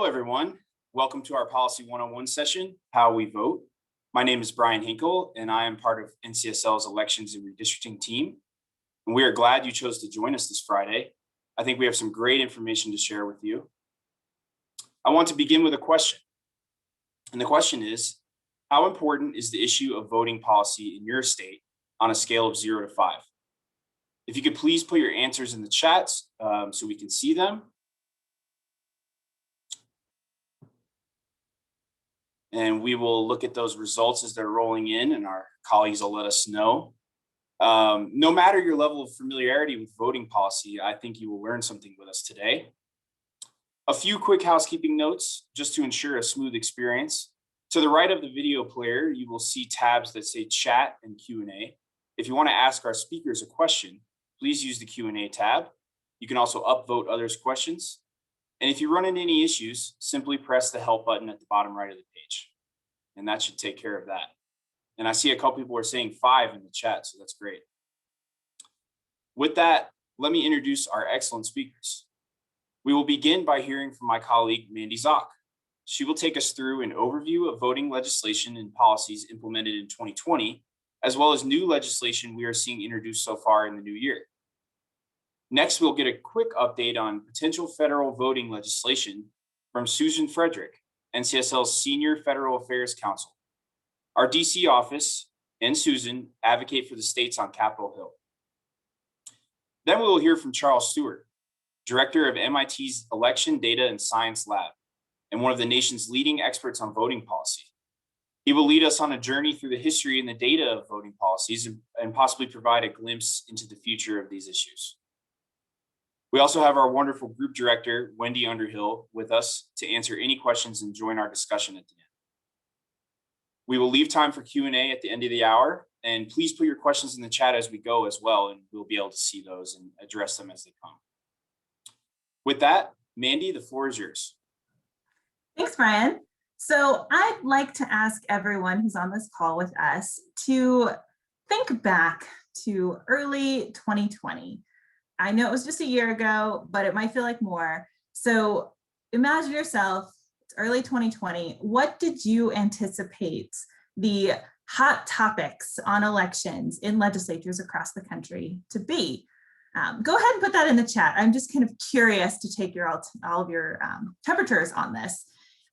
Hello, everyone. Welcome to our Policy 101 session, How We Vote. My name is Brian Hinkle, and I am part of NCSL's Elections and Redistricting team. And we are glad you chose to join us this Friday. I think we have some great information to share with you. I want to begin with a question. And the question is, how important is the issue of voting policy in your state on a scale of 0 to 5? If you could please put your answers in the chats so we can see them. And we will look at those results as they're rolling in, and our colleagues will let us know. No matter your level of familiarity with voting policy, I think you will learn something with us today. A few quick housekeeping notes just to ensure a smooth experience. To the right of the video player, you will see tabs that say chat and Q&A. If you want to ask our speakers a question, please use the Q&A tab. You can also upvote others' questions. And if you run into any issues, simply press the help button at the bottom right of the page. And that should take care of that. And I see a couple people are saying 5 in the chat, so that's great. With that, let me introduce our excellent speakers. We will begin by hearing from my colleague, Mandy Zock. She will take us through an overview of voting legislation and policies implemented in 2020, as well as new legislation we are seeing introduced so far in the new year. Next, we'll get a quick update on potential federal voting legislation from Susan Frederick, NCSL's Senior Federal Affairs Counsel. Our DC office and Susan advocate for the states on Capitol Hill. Then we will hear from Charles Stewart, Director of MIT's Election Data and Science Lab, and one of the nation's leading experts on voting policy. He will lead us on a journey through the history and the data of voting policies and possibly provide a glimpse into the future of these issues. We also have our wonderful group director, Wendy Underhill, with us to answer any questions and join our discussion at the end. We will leave time for Q&A at the end of the hour, and please put your questions in the chat as we go as well, and we'll be able to see those and address them as they come. With that, Mandy, the floor is yours. Thanks, Brian. So I'd like to ask everyone who's on this call with us to think back to early 2020. I know it was just a year ago, but it might feel like more. So imagine yourself, it's early 2020. What did you anticipate the hot topics on elections in legislatures across the country to be? Go ahead and put that in the chat. I'm just kind of curious to take all of your temperatures on this.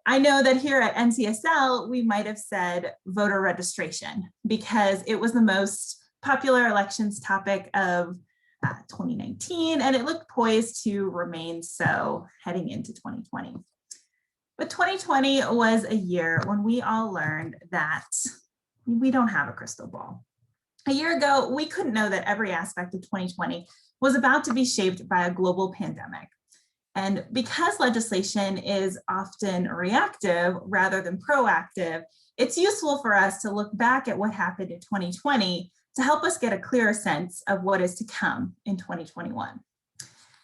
I know that here at NCSL, we might have said voter registration because it was the most popular elections topic of 2019, and it looked poised to remain so heading into 2020. But 2020 was a year when we all learned that we don't have a crystal ball. A year ago, we couldn't know that every aspect of 2020 was about to be shaped by a global pandemic. And because legislation is often reactive rather than proactive, it's useful for us to look back at what happened in 2020 to help us get a clearer sense of what is to come in 2021.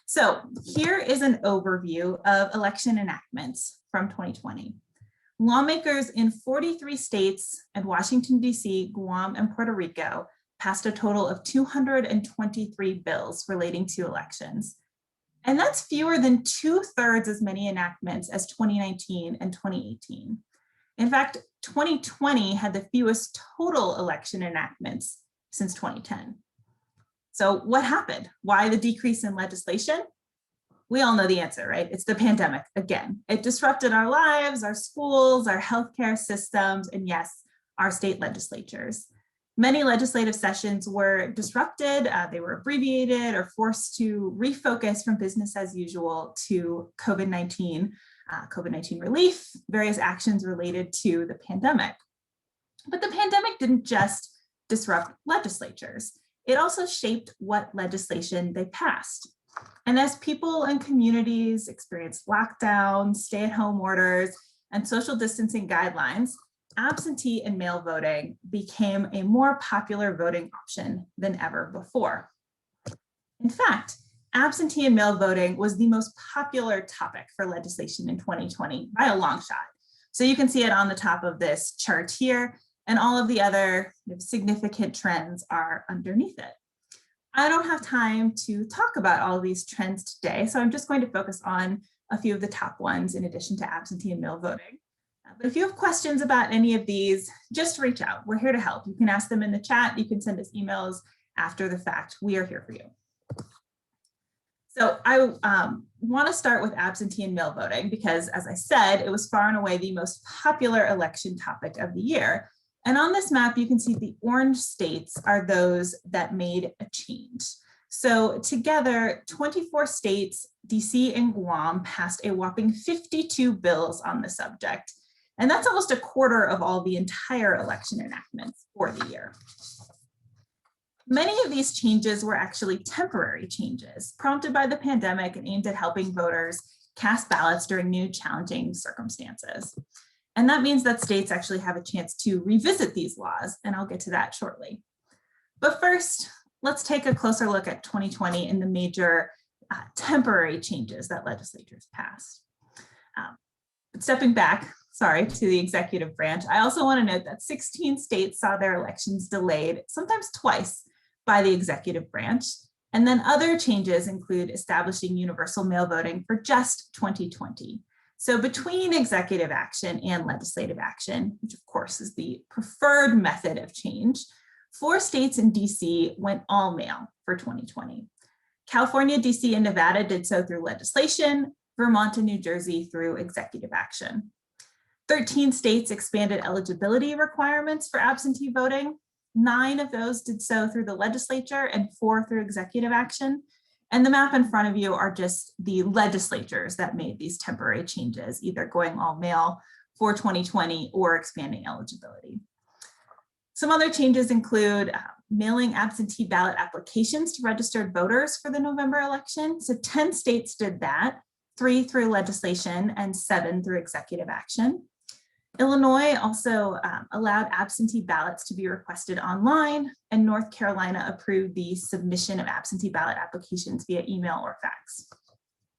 So here is an overview of election enactments from 2020. Lawmakers in 43 states and Washington, D.C., Guam, and Puerto Rico passed a total of 223 bills relating to elections. And that's fewer than 2/3 as many enactments as 2019 and 2018. In fact, 2020 had the fewest total election enactments since 2010. So what happened? Why the decrease in legislation? We all know the answer, right? It's the pandemic again. It disrupted our lives, our schools, our healthcare systems, and yes, our state legislatures. Many legislative sessions were disrupted, they were abbreviated or forced to refocus from business as usual to COVID-19 relief, various actions related to the pandemic. But the pandemic didn't just disrupt legislatures. It also shaped what legislation they passed. And as people and communities experienced lockdowns, stay-at-home orders, and social distancing guidelines, absentee and mail voting became a more popular voting option than ever before. In fact, absentee and mail voting was the most popular topic for legislation in 2020 by a long shot. So you can see it on the top of this chart here, and all of the other significant trends are underneath it. I don't have time to talk about all of these trends today, so I'm just going to focus on a few of the top ones in addition to absentee and mail voting. But if you have questions about any of these, just reach out. We're here to help. You can ask them in the chat. You can send us emails after the fact. We are here for you. So I want to start with absentee and mail voting because, as I said, it was far and away the most popular election topic of the year. And on this map, you can see the orange states are those that made a change. So together, 24 states, DC and Guam, passed a whopping 52 bills on the subject. And that's almost a quarter of all the entire election enactments for the year. Many of these changes were actually temporary changes prompted by the pandemic and aimed at helping voters cast ballots during new challenging circumstances. And that means that states actually have a chance to revisit these laws, and I'll get to that shortly. But first, let's take a closer look at 2020 and the major temporary changes that legislatures passed. Stepping back, sorry, to the executive branch, I also want to note that 16 states saw their elections delayed, sometimes twice, by the executive branch. And then other changes include establishing universal mail voting for just 2020. So between executive action and legislative action, which of course is the preferred method of change, 4 states in DC went all mail for 2020. California, DC, and Nevada did so through legislation, Vermont and New Jersey through executive action. 13 states expanded eligibility requirements for absentee voting. 9 of those did so through the legislature and 4 through executive action. And the map in front of you are just the legislatures that made these temporary changes, either going all mail for 2020 or expanding eligibility. Some other changes include mailing absentee ballot applications to registered voters for the November election. So 10 states did that, 3 through legislation and 7 through executive action. Illinois also allowed absentee ballots to be requested online, and North Carolina approved the submission of absentee ballot applications via email or fax.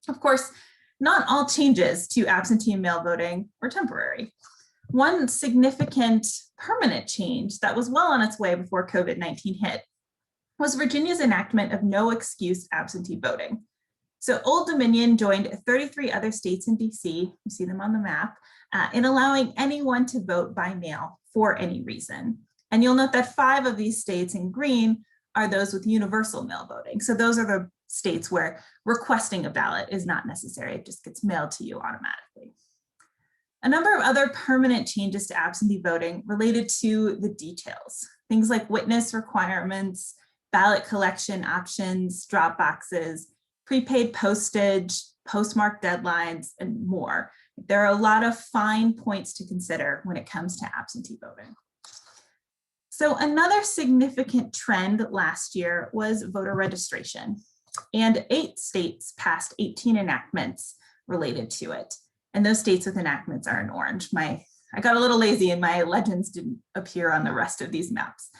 Of course, not all changes to absentee and mail voting were temporary. One significant permanent change that was well on its way before COVID-19 hit was Virginia's enactment of no excuse absentee voting. So Old Dominion joined 33 other states in DC, you see them on the map, in allowing anyone to vote by mail for any reason. And you'll note that 5 of these states in green are those with universal mail voting. So those are the states where requesting a ballot is not necessary, it just gets mailed to you automatically. A number of other permanent changes to absentee voting related to the details, things like witness requirements, ballot collection options, drop boxes, prepaid postage, postmark deadlines, and more. There are a lot of fine points to consider when it comes to absentee voting. So another significant trend last year was voter registration, and 8 states passed 18 enactments related to it. And those states with enactments are in orange. I got a little lazy and my legends didn't appear on the rest of these maps.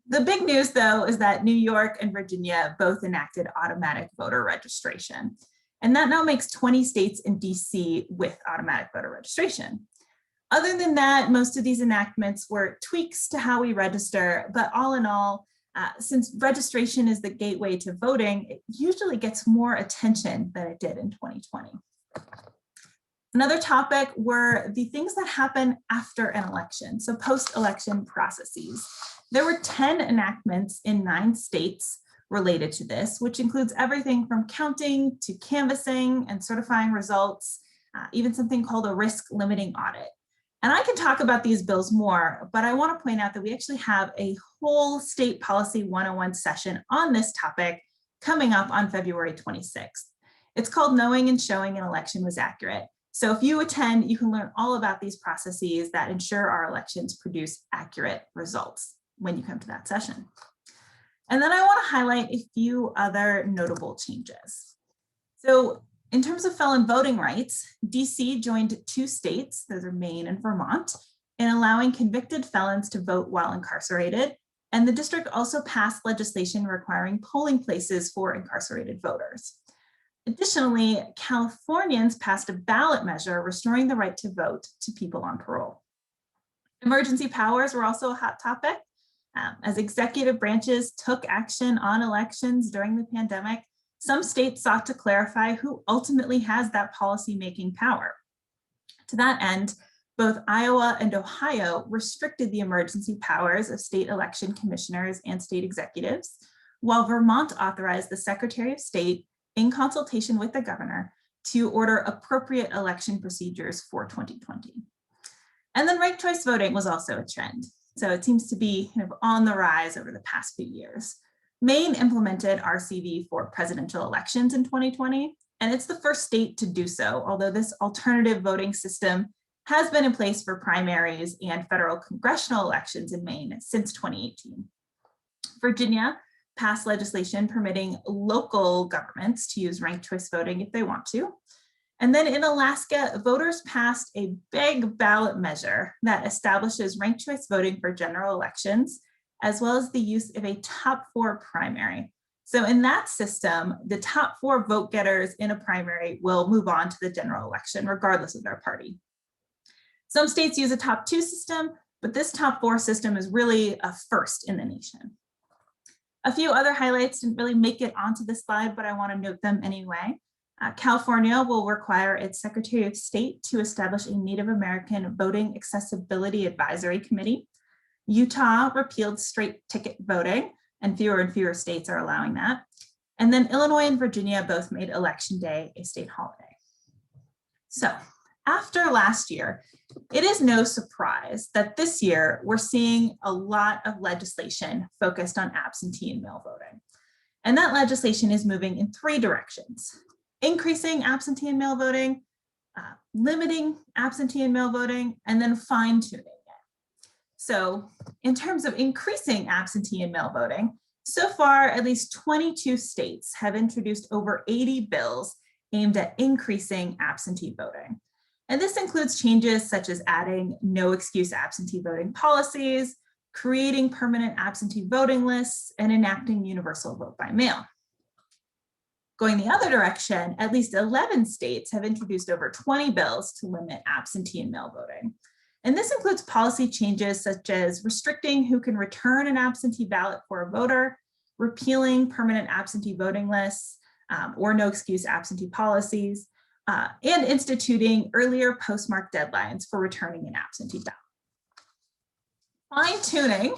The big news, though, is that New York and Virginia both enacted automatic voter registration. And that now makes 20 states in DC with automatic voter registration. Other than that, most of these enactments were tweaks to how we register, but all in all, since registration is the gateway to voting, it usually gets more attention than it did in 2020. Another topic were the things that happen after an election, so post-election processes. There were 10 enactments in 9 states related to this, which includes everything from counting to canvassing and certifying results, even something called a risk limiting audit. And I can talk about these bills more, but I want to point out that we actually have a whole State Policy 101 session on this topic coming up on February 26th. It's called Knowing and Showing an Election Was Accurate. So if you attend, you can learn all about these processes that ensure our elections produce accurate results when you come to that session. And then I want to highlight a few other notable changes. So in terms of felon voting rights, DC joined 2 states, those are Maine and Vermont, in allowing convicted felons to vote while incarcerated. And the district also passed legislation requiring polling places for incarcerated voters. Additionally, Californians passed a ballot measure restoring the right to vote to people on parole. Emergency powers were also a hot topic. As executive branches took action on elections during the pandemic, some states sought to clarify who ultimately has that policy-making power. To that end, both Iowa and Ohio restricted the emergency powers of state election commissioners and state executives, while Vermont authorized the Secretary of State, in consultation with the governor, to order appropriate election procedures for 2020. And then ranked choice voting was also a trend. So it seems to be kind of on the rise over the past few years. Maine implemented RCV for presidential elections in 2020, and it's the first state to do so, although this alternative voting system has been in place for primaries and federal congressional elections in Maine since 2018. Virginia passed legislation permitting local governments to use ranked choice voting if they want to. And then in Alaska, voters passed a big ballot measure that establishes ranked choice voting for general elections, as well as the use of a top 4 primary. So in that system, the top 4 vote getters in a primary will move on to the general election, regardless of their party. Some states use a top 2 system, but this top 4 system is really a first in the nation. A few other highlights didn't really make it onto this slide, but I want to note them anyway. California will require its Secretary of State to establish a Native American Voting Accessibility Advisory Committee. Utah repealed straight ticket voting, and fewer states are allowing that. And then Illinois and Virginia both made Election Day a state holiday. So after last year, it is no surprise that this year we're seeing a lot of legislation focused on absentee and mail voting. And that legislation is moving in 3 directions: increasing absentee and mail voting, limiting absentee and mail voting, and then fine-tuning it. So in terms of increasing absentee and mail voting, so far at least 22 states have introduced over 80 bills aimed at increasing absentee voting. And this includes changes such as adding no excuse absentee voting policies, creating permanent absentee voting lists, and enacting universal vote by mail. Going the other direction, at least 11 states have introduced over 20 bills to limit absentee and mail voting. And this includes policy changes such as restricting who can return an absentee ballot for a voter, repealing permanent absentee voting lists, or no excuse absentee policies, and instituting earlier postmark deadlines for returning an absentee ballot. Fine-tuning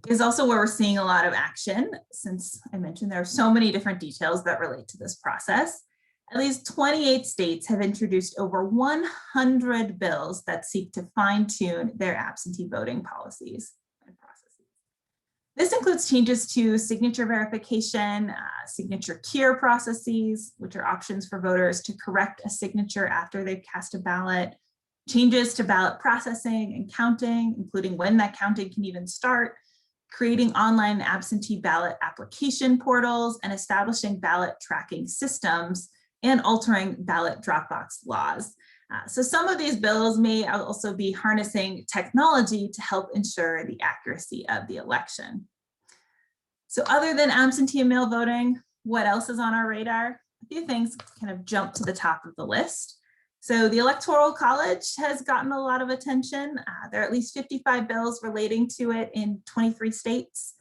is also where we're seeing a lot of action. Since I mentioned there are so many different details that relate to this process, at least 28 states have introduced over 100 bills that seek to fine-tune their absentee voting policies and processes. This includes changes to signature verification, signature cure processes, which are options for voters to correct a signature after they've cast a ballot, changes to ballot processing and counting, including when that counting can even start, creating online absentee ballot application portals, and establishing ballot tracking systems, and altering ballot drop box laws. So some of these bills may also be harnessing technology to help ensure the accuracy of the election. So other than absentee and mail voting, what else is on our radar? A few things kind of jump to the top of the list. So the Electoral College has gotten a lot of attention. There are at least 55 bills relating to it in 23 states.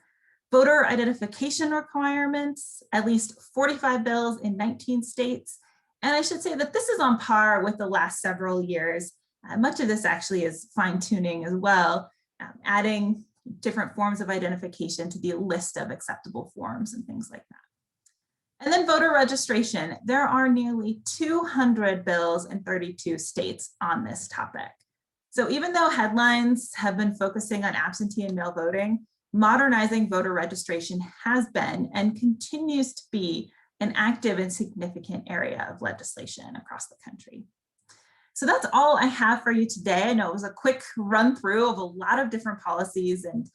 Voter identification requirements, at least 45 bills in 19 states. And I should say that this is on par with the last several years. Much of this actually is fine-tuning as well, adding different forms of identification to the list of acceptable forms and things like that. And then voter registration. There are nearly 200 bills in 32 states on this topic. So even though headlines have been focusing on absentee and mail voting, modernizing voter registration has been and continues to be an active and significant area of legislation across the country. So that's all I have for you today. I know it was a quick run through of a lot of different policies and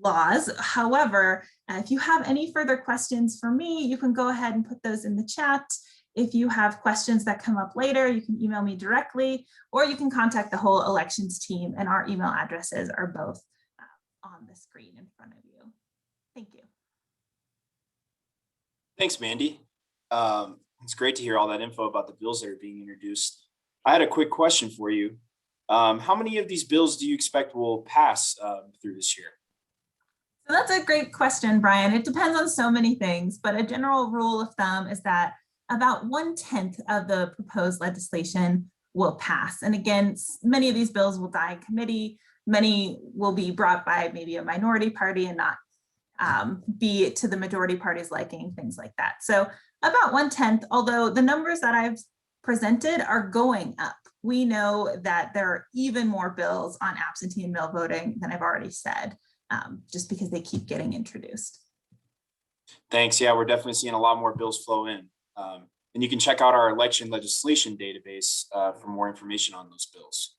laws. However, if you have any further questions for me, you can go ahead and put those in the chat. If you have questions that come up later, you can email me directly, or you can contact the whole elections team, and our email addresses are both on the screen in front of you. Thank you. Thanks, Mandy. It's great to hear all that info about the bills that are being introduced. I had a quick question for you. How many of these bills do you expect will pass through this year? So that's a great question, Brian. It depends on so many things, but a general rule of thumb is that about 1/10 of the proposed legislation will pass. And again, many of these bills will die in committee. Many will be brought by maybe a minority party and not be to the majority party's liking, things like that. So about 1/10, although the numbers that I've presented are going up. We know that there are even more bills on absentee and mail voting than I've already said, just because they keep getting introduced. Thanks. Yeah, we're definitely seeing a lot more bills flow in. And you can check out our election legislation database for more information on those bills.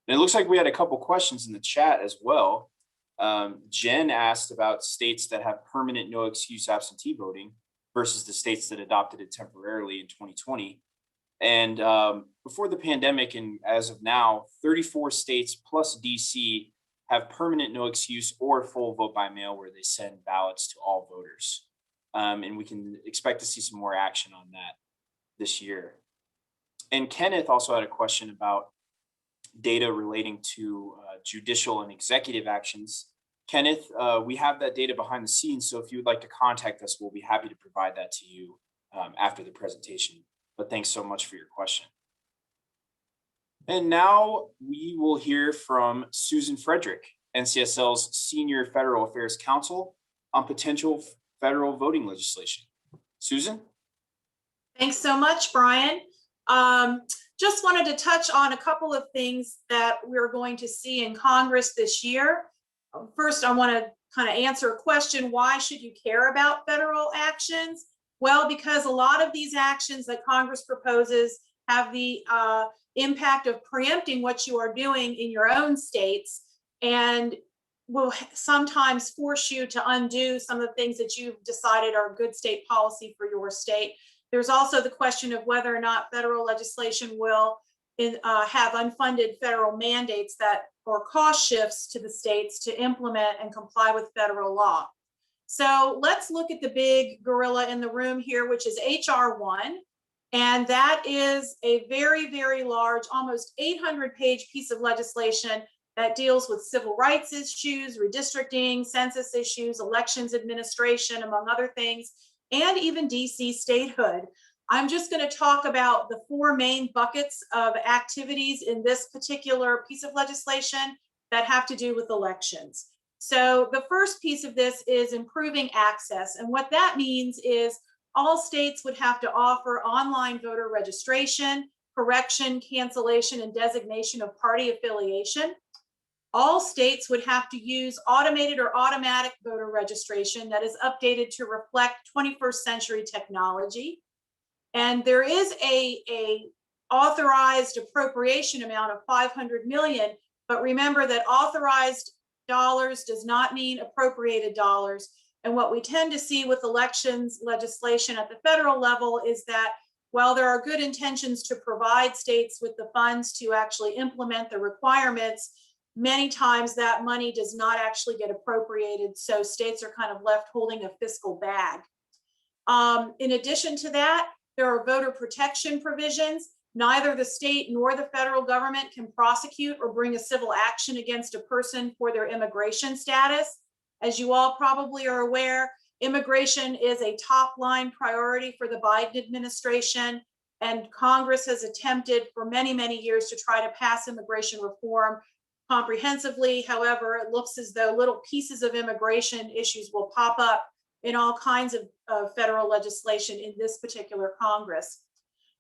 And it looks like we had a couple questions in the chat as well. Jen asked about states that have permanent no excuse absentee voting versus the states that adopted it temporarily in 2020. And before the pandemic and as of now, 34 states plus DC have permanent no excuse or full vote by mail where they send ballots to all voters. And we can expect to see some more action on that this year. And Kenneth also had a question about data relating to judicial and executive actions. Kenneth, we have that data behind the scenes, so if you would like to contact us, we'll be happy to provide that to you after the presentation. But thanks so much for your question. And now we will hear from Susan Frederick, NCSL's Senior Federal Affairs Counsel, on potential federal voting legislation. Susan? Thanks so much, Brian. Just wanted to touch on a couple of things that we're going to see in Congress this year. First, I want to kind of answer a question: why should you care about federal actions? Well, because a lot of these actions that Congress proposes have the impact of preempting what you are doing in your own states, and will sometimes force you to undo some of the things that you've decided are good state policy for your state. There's also the question of whether or not federal legislation will have unfunded federal mandates that or cost shifts to the states to implement and comply with federal law. So let's look at the big gorilla in the room here, which is HR 1. And that is a very, very large, almost 800-page piece of legislation that deals with civil rights issues, redistricting, census issues, elections administration, among other things, and even DC statehood. I'm just going to talk about the 4 main buckets of activities in this particular piece of legislation that have to do with elections. So the first piece of this is improving access. And what that means is all states would have to offer online voter registration, correction, cancellation, and designation of party affiliation. All states would have to use automated or automatic voter registration that is updated to reflect 21st century technology. And there is a authorized appropriation amount of $500 million, but remember that authorized dollars does not mean appropriated dollars. And what we tend to see with elections legislation at the federal level is that while there are good intentions to provide states with the funds to actually implement the requirements, many times that money does not actually get appropriated. So states are kind of left holding a fiscal bag. In addition to that, there are voter protection provisions. Neither the state nor the federal government can prosecute or bring a civil action against a person for their immigration status. As you all probably are aware, immigration is a top line priority for the Biden administration, and Congress has attempted for many, many years to try to pass immigration reform comprehensively. However, it looks as though little pieces of immigration issues will pop up in all kinds of federal legislation in this particular Congress.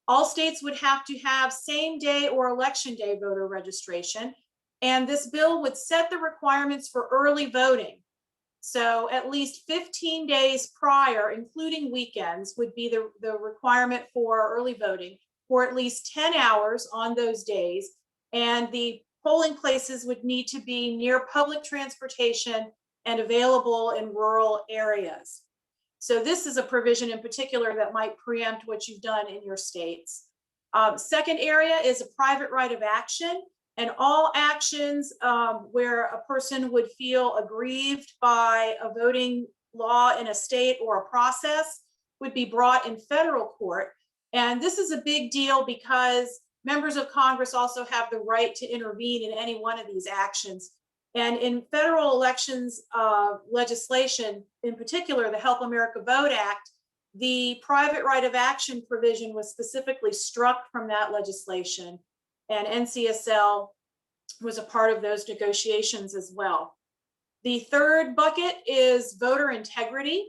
All states would have to have same day or election day voter registration, and this bill would set the requirements for early voting. So at least 15 days prior, including weekends, would be the requirement for early voting for at least 10 hours on those days. And the polling places would need to be near public transportation and available in rural areas. So this is a provision in particular that might preempt what you've done in your states. Second area is a private right of action, and all actions where a person would feel aggrieved by a voting law in a state or a process would be brought in federal court. And this is a big deal because members of Congress also have the right to intervene in any one of these actions. And in federal elections legislation, in particular, the Help America Vote Act, the private right of action provision was specifically struck from that legislation, and NCSL was a part of those negotiations as well. The third bucket is voter integrity,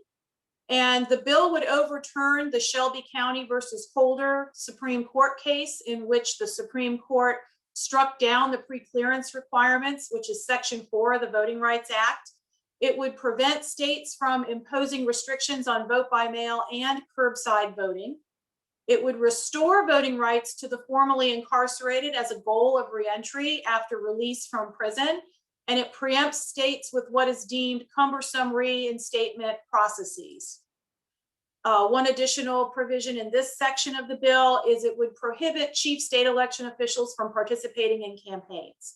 and the bill would overturn the Shelby County versus Holder Supreme Court case, in which the Supreme Court struck down the pre-clearance requirements, which is Section 4 of the Voting Rights Act. It would prevent states from imposing restrictions on vote by mail and curbside voting. It would restore voting rights to the formerly incarcerated as a goal of reentry after release from prison, and it preempts states with what is deemed cumbersome reinstatement processes. One additional provision in this section of the bill is it would prohibit chief state election officials from participating in campaigns.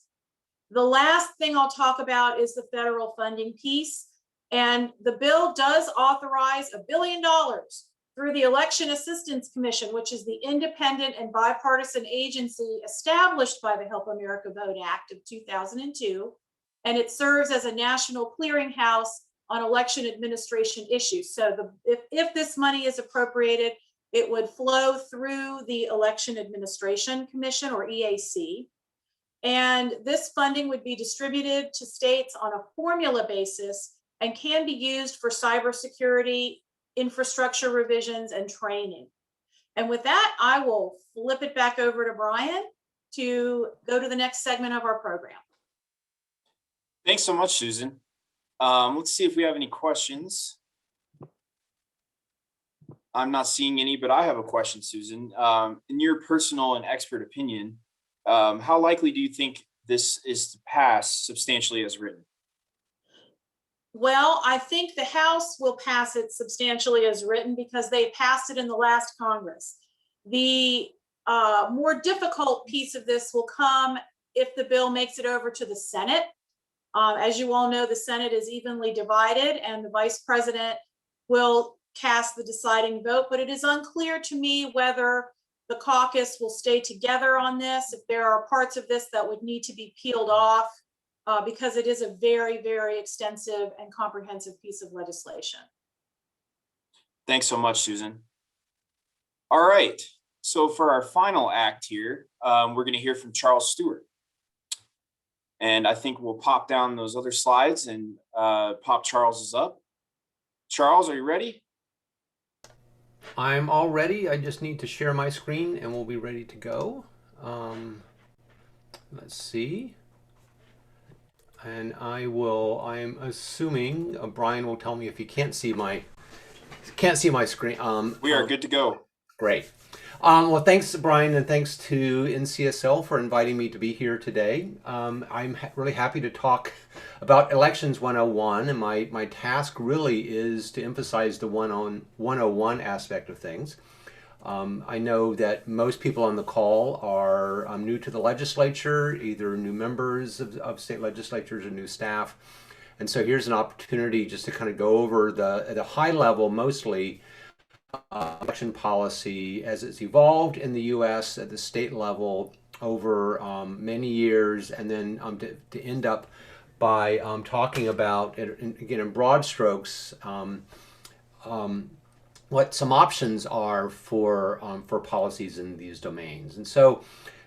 The last thing I'll talk about is the federal funding piece. And the bill does authorize $1 billion through the Election Assistance Commission, which is the independent and bipartisan agency established by the Help America Vote Act of 2002. And it serves as a national clearinghouse on election administration issues. So if this money is appropriated, it would flow through the Election Administration Commission, or EAC. And this funding would be distributed to states on a formula basis and can be used for cybersecurity, infrastructure revisions, and training. And with that, I will flip it back over to Brian to go to the next segment of our program. Thanks so much, Susan. Let's see if we have any questions. I'm not seeing any, but I have a question, Susan. In your personal and expert opinion, how likely do you think this is to pass substantially as written? Well, I think the House will pass it substantially as written because they passed it in the last Congress. The more difficult piece of this will come if the bill makes it over to the Senate. As you all know, the Senate is evenly divided and the Vice President will cast the deciding vote, but it is unclear to me whether the caucus will stay together on this, if there are parts of this that would need to be peeled off, because it is a very, very extensive and comprehensive piece of legislation. Thanks so much, Susan. All right, so for our final act here, we're going to hear from Charles Stewart. And I think we'll pop down those other slides and pop Charles's up. Charles, are you ready? I'm all ready. I just need to share my screen and we'll be ready to go. Let's see. And I'm assuming Brian will tell me if he can't see my screen. We are good to go. Great. Well, thanks, Brian, and thanks to NCSL for inviting me to be here today. I'm really happy to talk about Elections 101, and my task really is to emphasize the 101 aspect of things. I know that most people on the call are new to the legislature, either new members of state legislatures or new staff. And so here's an opportunity just to kind of go over the high level, mostly, election policy as it's evolved in the U.S. at the state level over many years, and then to end up by talking about, again in broad strokes, what some options are for policies in these domains. And so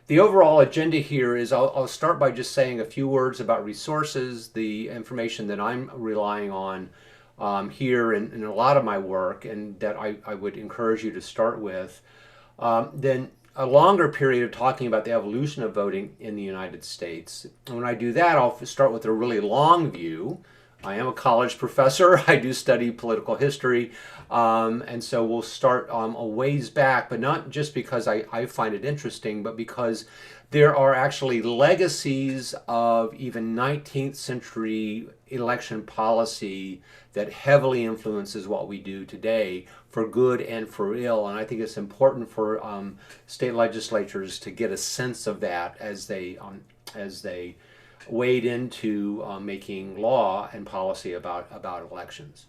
the overall agenda here is I'll start by just saying a few words about resources, the information that I'm relying on here in a lot of my work, and that I would encourage you to start with. Then a longer period of talking about the evolution of voting in the United States. And when I do that, I'll start with a really long view. I am a college professor. I do study political history. And so we'll start a ways back, but not just because I find it interesting, but because there are actually legacies of even 19th century election policy that heavily influences what we do today, for good and for ill. And I think it's important for state legislatures to get a sense of that as they wade into making law and policy about elections.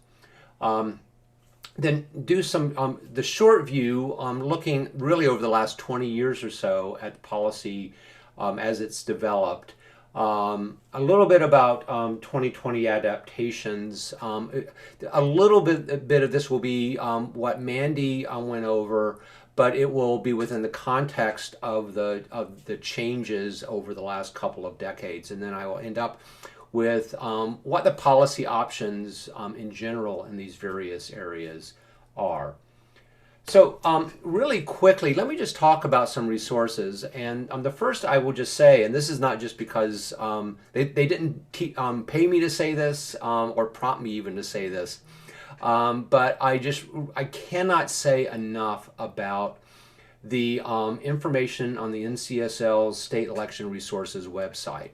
Then do some, the short view, looking really over the last 20 years or so at policy as it's developed. A little bit about 2020 adaptations. A little bit of this will be what Mandy went over, but it will be within the context of the changes over the last couple of decades, and then I will end up with what the policy options in general in these various areas are. So really quickly, let me just talk about some resources. And the first I will just say, and this is not just because they didn't pay me to say this or prompt me even to say this, but I cannot say enough about the information on the NCSL's State Election Resources website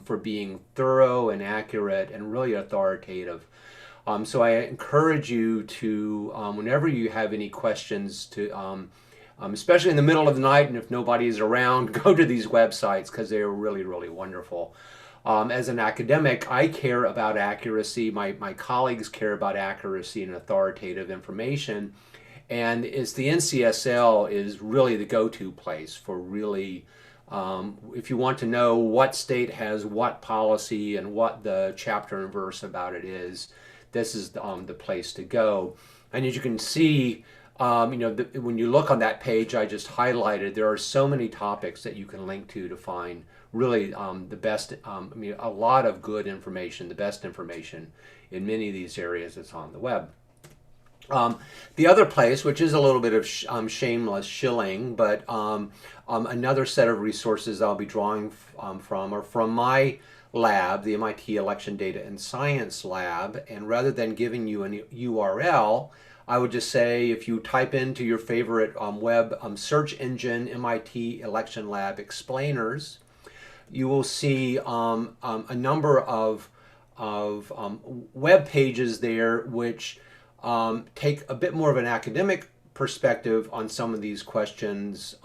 for being thorough and accurate and really authoritative. So I encourage you to, whenever you have any questions, to, especially in the middle of the night and if nobody is around, go to these websites because they are really, really wonderful. As an academic, I care about accuracy. My colleagues care about accuracy and authoritative information. And it's the NCSL is really the go-to place for really, if you want to know what state has what policy and what the chapter and verse about it is, this is the place to go. And as you can see, when you look on that page I just highlighted, there are so many topics that you can link to find really the best, a lot of good information, the best information in many of these areas that's on the web. The other place, which is a little bit of shameless shilling, but another set of resources I'll be drawing from are from my lab, the MIT Election Data and Science Lab, and rather than giving you an URL, I would just say if you type into your favorite web search engine, MIT Election Lab Explainers, you will see a number of web pages there which take a bit more of an academic perspective on some of these questions,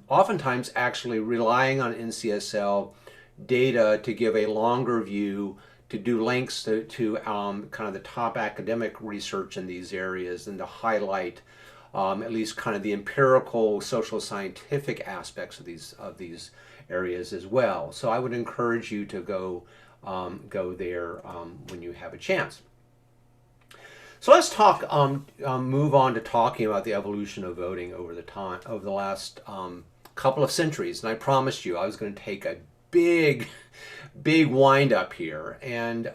oftentimes actually relying on NCSL data to give a longer view, to do links to kind of the top academic research in these areas and to highlight at least kind of the empirical social scientific aspects of these areas as well. So I would encourage you to go there when you have a chance. So let's talk, move on to talking about the evolution of voting over the last couple of centuries. And I promised you I was going to take a big wind up here and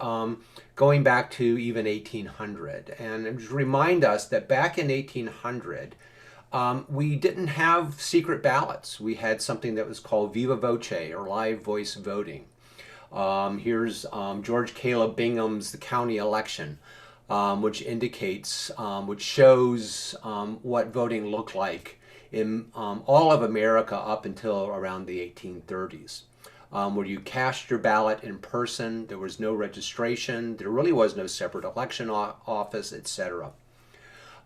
going back to even 1800 and just remind us that back in 1800 we didn't have secret ballots. We had something that was called viva voce or live voice voting. Here's George Caleb Bingham's The County Election, which indicates, which shows what voting looked like in all of America up until around the 1830s. Where you cast your ballot in person, there was no registration, there really was no separate election office, etc.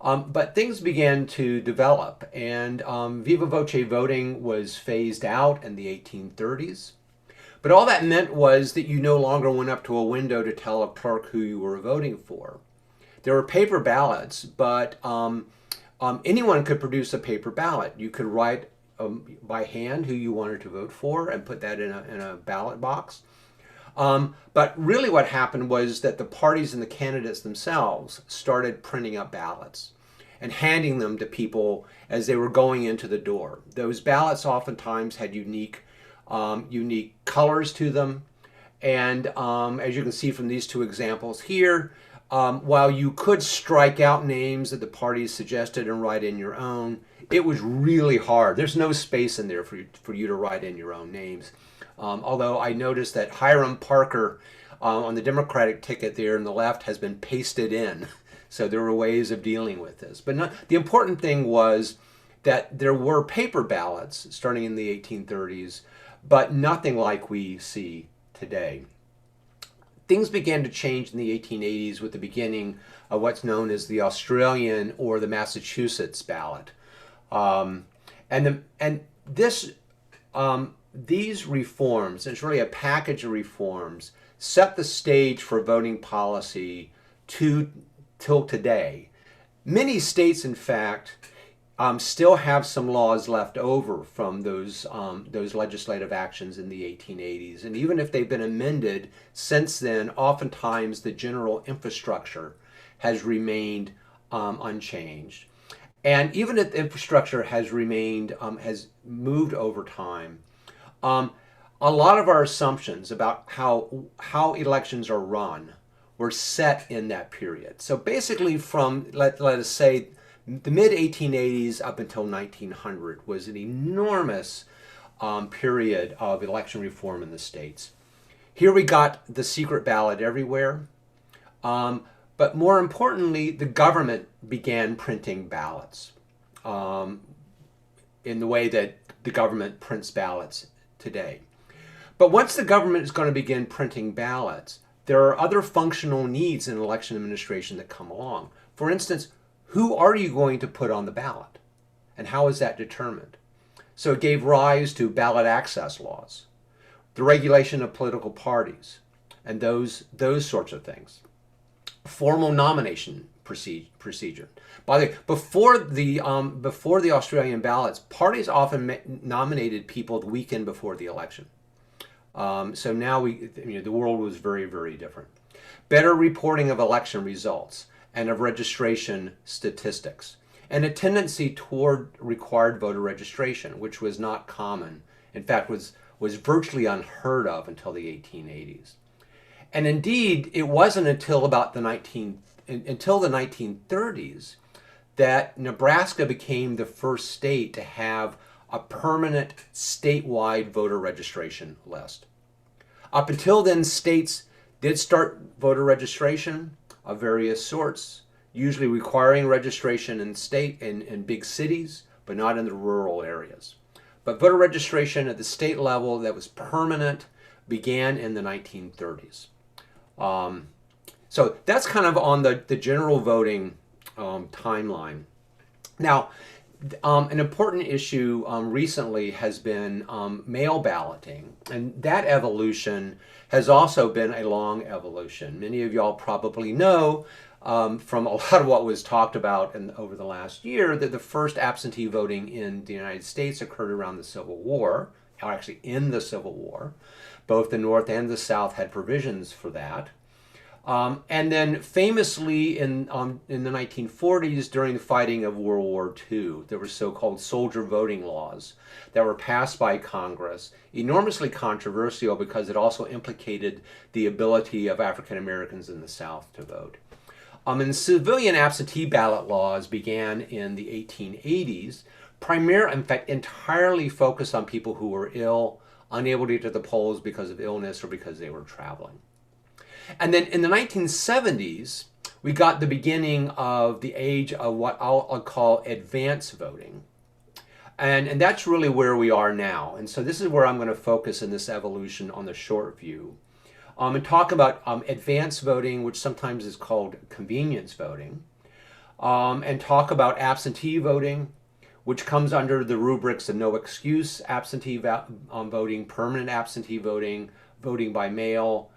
But things began to develop, and viva voce voting was phased out in the 1830s. But all that meant was that you no longer went up to a window to tell a clerk who you were voting for. There were paper ballots, but anyone could produce a paper ballot. You could write by hand who you wanted to vote for and put that in a ballot box. But really what happened was that the parties and the candidates themselves started printing up ballots and handing them to people as they were going into the door. Those ballots oftentimes had unique colors to them. And as you can see from these two examples here, while you could strike out names that the parties suggested and write in your own, it was really hard. There's no space in there for you to write in your own names. Although I noticed that Hiram Parker on the Democratic ticket there on the left has been pasted in. So there were ways of dealing with this. But the important thing was that there were paper ballots starting in the 1830s, but nothing like we see today. Things began to change in the 1880s with the beginning of what's known as the Australian or the Massachusetts ballot. These reforms, it's really a package of reforms, set the stage for voting policy till today. Many states, in fact, still have some laws left over from those legislative actions in the 1880s. And even if they've been amended since then, oftentimes the general infrastructure has remained unchanged. And even if the infrastructure has remained, has moved over time, a lot of our assumptions about how elections are run were set in that period. So basically from, let us say, the mid-1880s up until 1900 was an enormous period of election reform in the states. Here we got the secret ballot everywhere. But more importantly, the government began printing ballots in the way that the government prints ballots today. But once the government is going to begin printing ballots, there are other functional needs in election administration that come along. For instance, who are you going to put on the ballot? And how is that determined? So it gave rise to ballot access laws, the regulation of political parties, and those sorts of things. Formal nomination procedure. By the way, before the Australian ballots, parties often nominated people the weekend before the election. So now the world was very, very different. Better reporting of election results and of registration statistics, and a tendency toward required voter registration, which was not common. In fact, was virtually unheard of until the 1880s. And indeed, it wasn't until about the 1930s that Nebraska became the first state to have a permanent statewide voter registration list. Up until then, states did start voter registration of various sorts, usually requiring registration in big cities, but not in the rural areas. But voter registration at the state level that was permanent began in the 1930s. So that's kind of on the general voting timeline. Now, an important issue recently has been mail balloting, and that evolution has also been a long evolution. Many of y'all probably know from a lot of what was talked about over the last year that the first absentee voting in the United States occurred around the Civil War, or actually in the Civil War. Both the North and the South had provisions for that. And then famously in the 1940s, during the fighting of World War II, there were so-called soldier voting laws that were passed by Congress, enormously controversial because it also implicated the ability of African Americans in the South to vote. And civilian absentee ballot laws began in the 1880s, in fact, entirely focused on people who were ill, unable to get to the polls because of illness or because they were traveling. And then in the 1970s, we got the beginning of the age of what I'll call advance voting. And that's really where we are now. And so this is where I'm going to focus in this evolution on the short view. And talk about advance voting, which sometimes is called convenience voting. And talk about absentee voting, which comes under the rubrics of no excuse absentee voting, permanent absentee voting, voting by mail.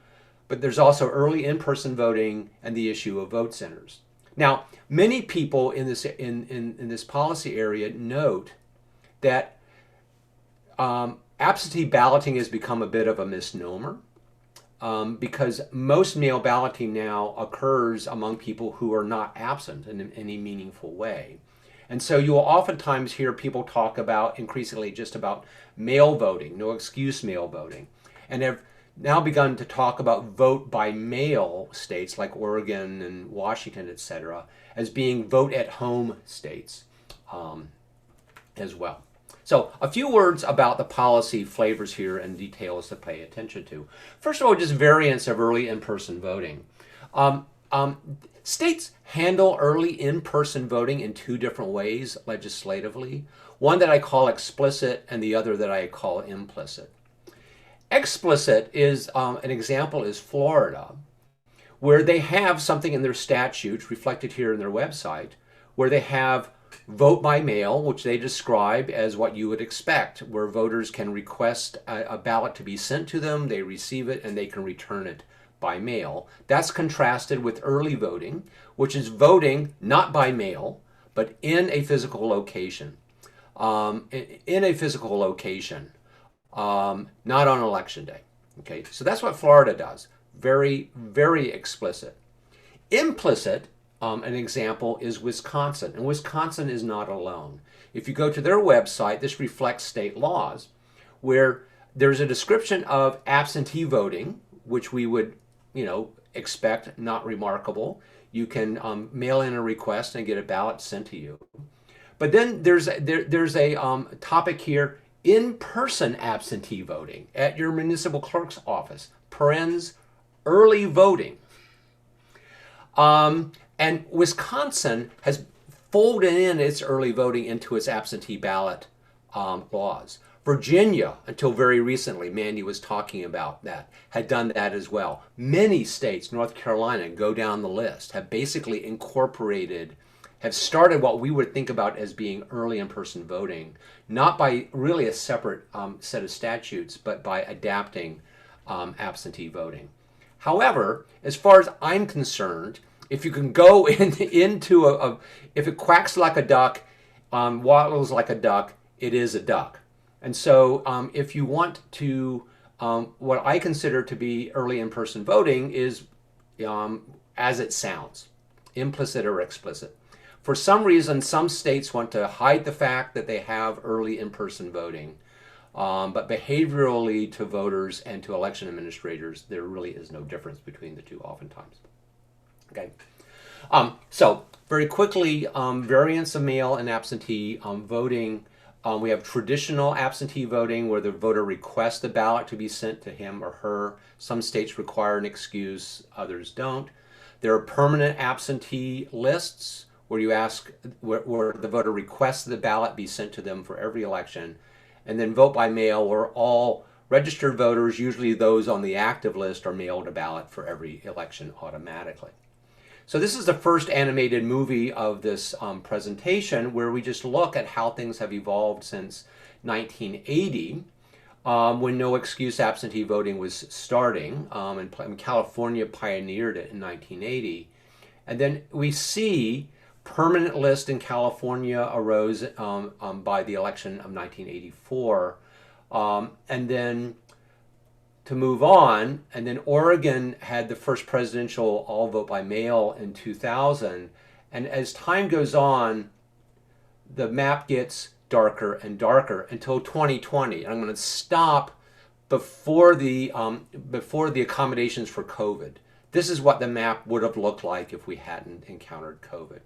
But there's also early in-person voting and the issue of vote centers. Now, many people in this policy area note that absentee balloting has become a bit of a misnomer because most mail balloting now occurs among people who are not absent in any meaningful way. And so you will oftentimes hear people talk about increasingly just about mail voting, no excuse mail voting. And have now begun to talk about vote by mail states like Oregon and Washington, etc., as being vote at home states as well. So a few words about the policy flavors here and details to pay attention to. First of all, just variants of early in-person voting. States handle early in-person voting in two different ways legislatively. One that I call explicit and the other that I call implicit. Explicit is, an example is Florida, where they have something in their statutes reflected here in their website, where they have vote by mail, which they describe as what you would expect, where voters can request a ballot to be sent to them, they receive it, and they can return it by mail. That's contrasted with early voting, which is voting not by mail, but in a physical location. In a physical location, not on election day. Okay, so that's what Florida does. Very, very explicit. Implicit, an example is Wisconsin, and Wisconsin is not alone. If you go to their website, this reflects state laws, where there's a description of absentee voting, which we would, expect, not remarkable. You can mail in a request and get a ballot sent to you. But then there's a topic here: in-person absentee voting at your municipal clerk's office. Parens, early voting. And Wisconsin has folded in its early voting into its absentee ballot laws. Virginia, until very recently, Mandy was talking about that, had done that as well. Many states, North Carolina, go down the list, have basically incorporated, have started what we would think about as being early in-person voting, not by really a separate set of statutes, but by adapting absentee voting. However, as far as I'm concerned, if you can go into if it quacks like a duck, waddles like a duck, it is a duck. And so if you want to, what I consider to be early in-person voting is as it sounds, implicit or explicit. For some reason, some states want to hide the fact that they have early in-person voting. But behaviorally to voters and to election administrators, there really is no difference between the two oftentimes. Okay. So very quickly, variants of mail and absentee voting. We have traditional absentee voting where the voter requests the ballot to be sent to him or her. Some states require an excuse, others don't. There are permanent absentee lists where you ask, where the voter requests the ballot be sent to them for every election. And then vote by mail, where all registered voters, usually those on the active list, are mailed a ballot for every election automatically. So this is the first animated movie of this presentation, where we just look at how things have evolved since 1980, when no excuse absentee voting was starting, and California pioneered it in 1980. And then we see permanent list in California arose by the election of 1984. And then to move on, and then Oregon had the first presidential all vote by mail in 2000. And as time goes on, the map gets darker and darker until 2020. And I'm going to stop before the accommodations for COVID. This is what the map would have looked like if we hadn't encountered COVID.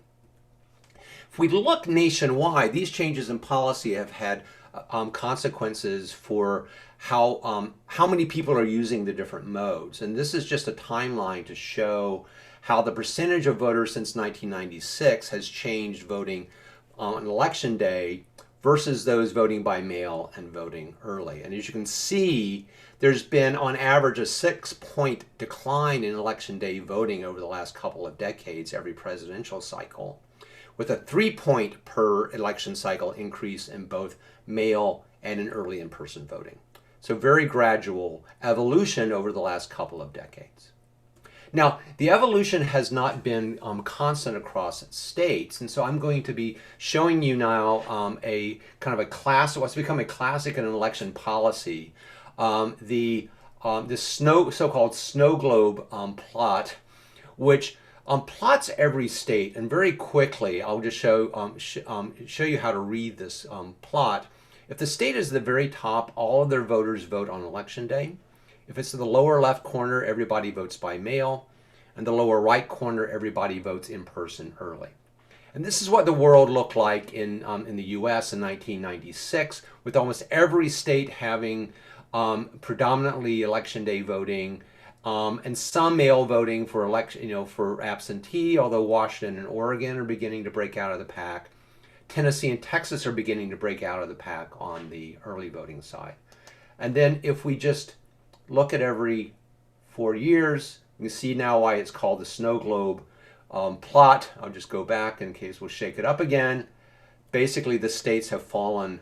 If we look nationwide, these changes in policy have had consequences for how many people are using the different modes. And this is just a timeline to show how the percentage of voters since 1996 has changed voting on election day versus those voting by mail and voting early. And as you can see, there's been on average a 6-point decline in election day voting over the last couple of decades, every presidential cycle, with a 3-point per election cycle increase in both mail and in early in-person voting. So very gradual evolution over the last couple of decades. Now, the evolution has not been constant across states, and so I'm going to be showing you now a kind of a class, what's become a classic in election policy, this so-called snow globe plot, which plots every state. And very quickly, I'll just show you how to read this plot. If the state is at the very top, all of their voters vote on election day. If it's in the lower left corner, everybody votes by mail. And the lower right corner, everybody votes in person early. And this is what the world looked like in the US in 1996, with almost every state having predominantly election day voting, and some mail voting for election, for absentee, although Washington and Oregon are beginning to break out of the pack. Tennessee and Texas are beginning to break out of the pack on the early voting side. And then if we just look at every 4 years, you can see now why it's called the snow globe plot. I'll just go back in case we'll shake it up again. Basically, the states have fallen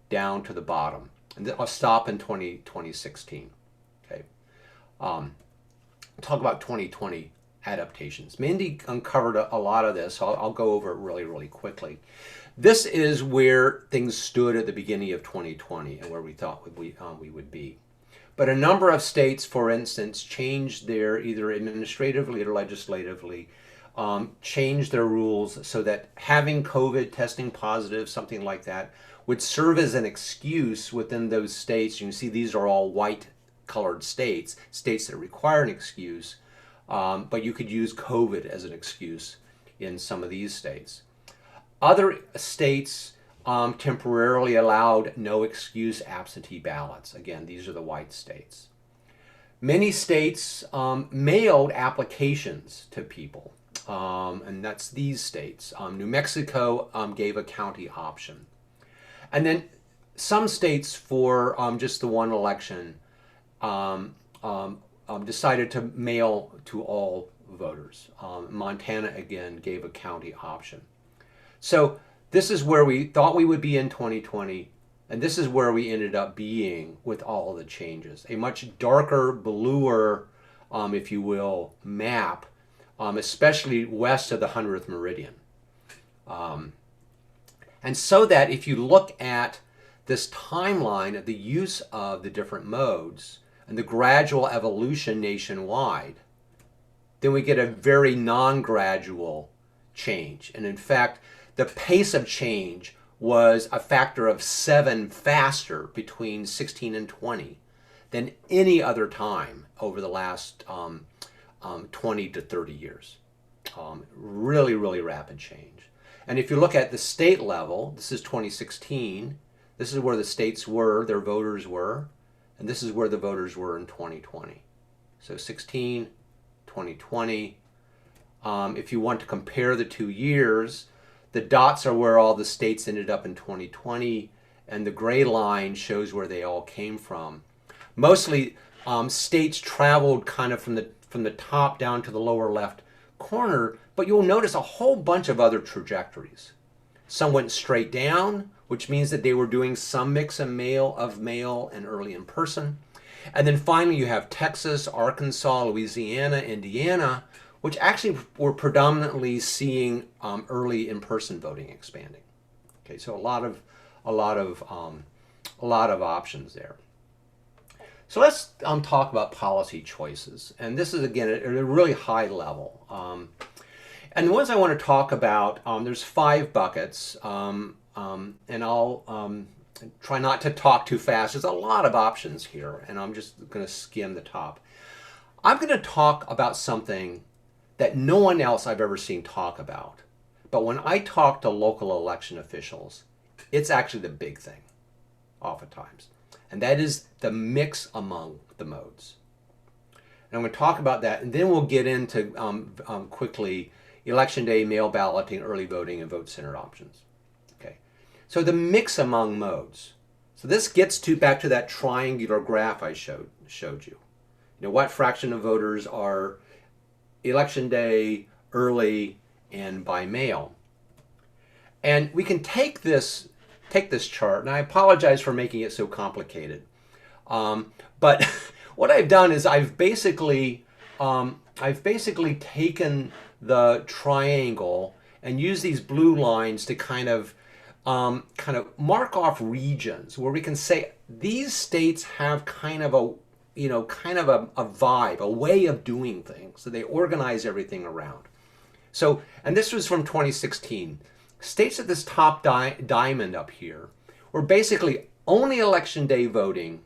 down to the bottom. And I'll stop in 2016. Okay. Talk about 2020 adaptations. Mindy uncovered a lot of this, so I'll go over it really, really quickly. This is where things stood at the beginning of 2020 and where we thought we would be. But a number of states, for instance, changed their, either administratively or legislatively, changed their rules so that having COVID, testing positive, something like that, would serve as an excuse within those states. You can see these are all white colored states, states that require an excuse, but you could use COVID as an excuse in some of these states. Other states temporarily allowed no excuse absentee ballots. Again, these are the white states. Many states mailed applications to people, and that's these states. New Mexico gave a county option. And then some states, for just the one election, decided to mail to all voters. Montana, again, gave a county option. So this is where we thought we would be in 2020, and this is where we ended up being with all of the changes. A much darker, bluer, if you will, map, especially west of the 100th meridian. And so that if you look at this timeline of the use of the different modes and the gradual evolution nationwide, then we get a very non-gradual change. And in fact, the pace of change was a factor of 7 faster between 16 and 20 than any other time over the last 20 to 30 years. Really, really rapid change. And if you look at the state level, this is 2016, this is where the states were, their voters were, and this is where the voters were in 2020. So 16, 2020. If you want to compare the 2 years, the dots are where all the states ended up in 2020, and the gray line shows where they all came from. Mostly states traveled kind of from the top down to the lower left corner, but you'll notice a whole bunch of other trajectories. Some went straight down, which means that they were doing some mix of mail and early in person. And then finally you have Texas, Arkansas, Louisiana, Indiana, which actually were predominantly seeing early in-person voting expanding. Okay, so a lot of options there. So let's talk about policy choices, and this is again at a really high level. And the ones I want to talk about, there's 5 buckets, and I'll try not to talk too fast. There's a lot of options here, and I'm just going to skim the top. I'm going to talk about something that no one else I've ever seen talk about. But when I talk to local election officials, it's actually the big thing, oftentimes. And that is the mix among the modes. And I'm going to talk about that, and then we'll get into quickly election day, mail balloting, early voting, and vote center options. Okay. So the mix among modes. So this gets back to that triangular graph I showed you. You know, what fraction of voters are election day, early, and by mail. And we can take this chart, and I apologize for making it so complicated. But what I've done is I've basically taken the triangle and used these blue lines to kind of mark off regions where we can say these states have kind of a vibe, a way of doing things. So they organize everything around. So, and this was from 2016. States at this top diamond up here were basically only election day voting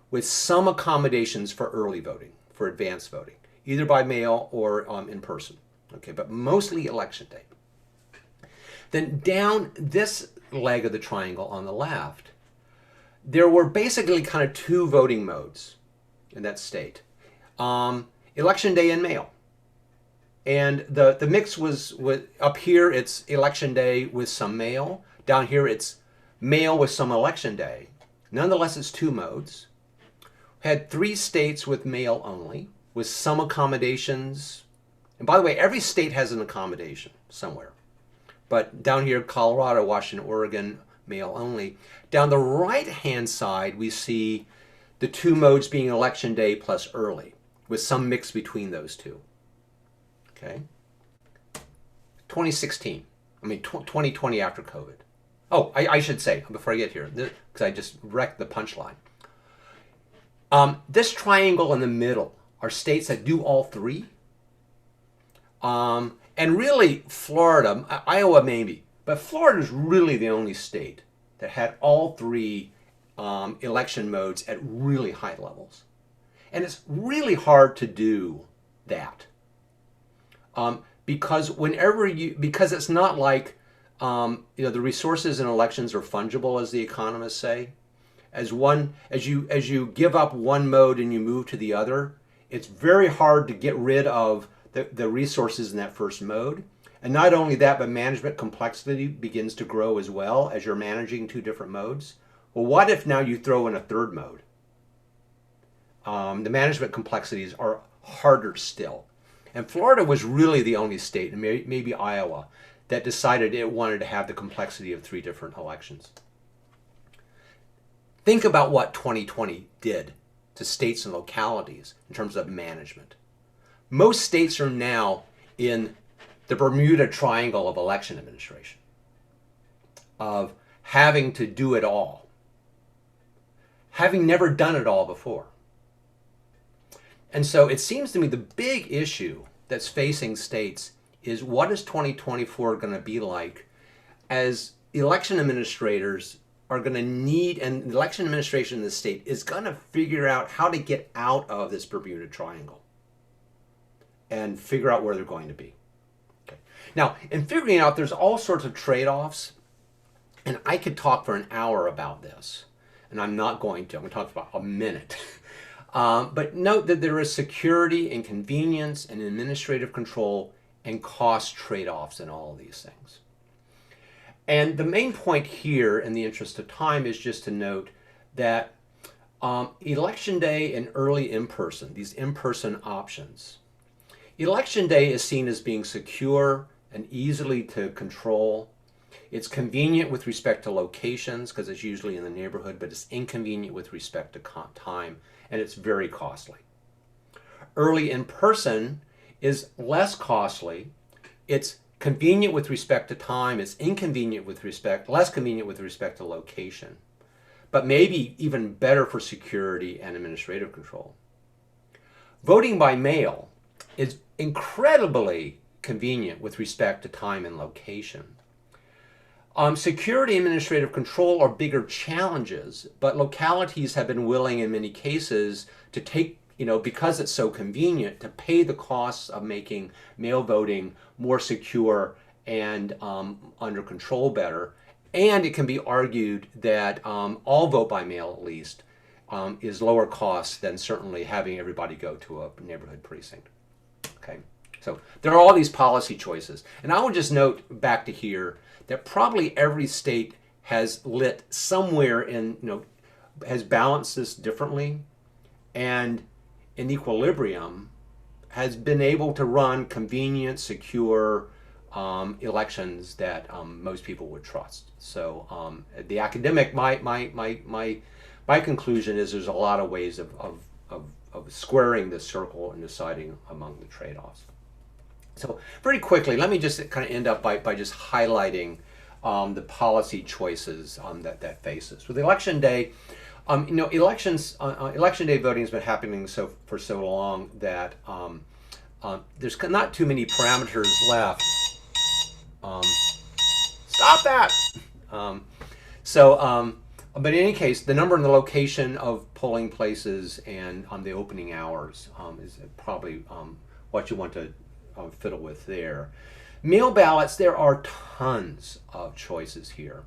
with some accommodations for early voting, for advanced voting, either by mail or in person. Okay, but mostly election day. Then down this leg of the triangle on the left, there were basically kind of 2 voting modes in that state. Election day and mail. And the mix was up here, it's election day with some mail. Down here, it's mail with some election day. Nonetheless, it's 2 modes. Had 3 states with mail only, with some accommodations. And by the way, every state has an accommodation somewhere. But down here, Colorado, Washington, Oregon, mail only. Down the right-hand side, we see the 2 modes being election day plus early, with some mix between those 2. Okay. 2016. 2020 after COVID. Oh, I should say, before I get here, because I just wrecked the punchline. This triangle in the middle are states that do all three. And really, Florida, Iowa maybe, but Florida is really the only state that had all three election modes at really high levels. And it's really hard to do that. Because because it's not like, the resources in elections are fungible, as the economists say. As you give up one mode and you move to the other, it's very hard to get rid of the resources in that first mode. And not only that, but management complexity begins to grow as well as you're managing two different modes. Well, what if now you throw in a third mode? The management complexities are harder still. And Florida was really the only state, and maybe Iowa, that decided it wanted to have the complexity of three different elections. Think about what 2020 did to states and localities in terms of management. Most states are now in the Bermuda Triangle of election administration, of having to do it all, having never done it all before. And so it seems to me the big issue that's facing states is, what is 2024 going to be like as election administrators are going to need, and the election administration in the state is going to figure out how to get out of this Bermuda Triangle and figure out where they're going to be. Okay. Now, in figuring out, there's all sorts of trade-offs, and I could talk for an hour about this, and I'm not going to. I'm going to talk for about a minute. But note that there is security and convenience and administrative control and cost trade-offs in all of these things. And the main point here, in the interest of time, is just to note that election day and early in-person, these in-person options, election day is seen as being secure and easily to control. It's convenient with respect to locations because it's usually in the neighborhood, but it's inconvenient with respect to time, and it's very costly. Early in-person is less costly. It's convenient with respect to time. It's less convenient with respect to location, but maybe even better for security and administrative control. Voting by mail is incredibly convenient with respect to time and location. Security and administrative control are bigger challenges, but localities have been willing in many cases to take, because it's so convenient, to pay the costs of making mail voting more secure and under control better. And it can be argued that all vote by mail, at least, is lower cost than certainly having everybody go to a neighborhood precinct. Okay, so there are all these policy choices. And I would just note back to here that probably every state has lit somewhere in, has balanced this differently, and in equilibrium has been able to run convenient, secure elections that most people would trust. So the academic, my conclusion is there's a lot of ways of squaring this circle and deciding among the trade-offs. So very quickly, let me just kind of end up by just highlighting the policy choices that faces. With election day, election day voting has been happening for so long that there's not too many parameters left. Stop that! But in any case, the number and the location of polling places and the opening hours is probably what you want to fiddle with there. Mail ballots, there are tons of choices here.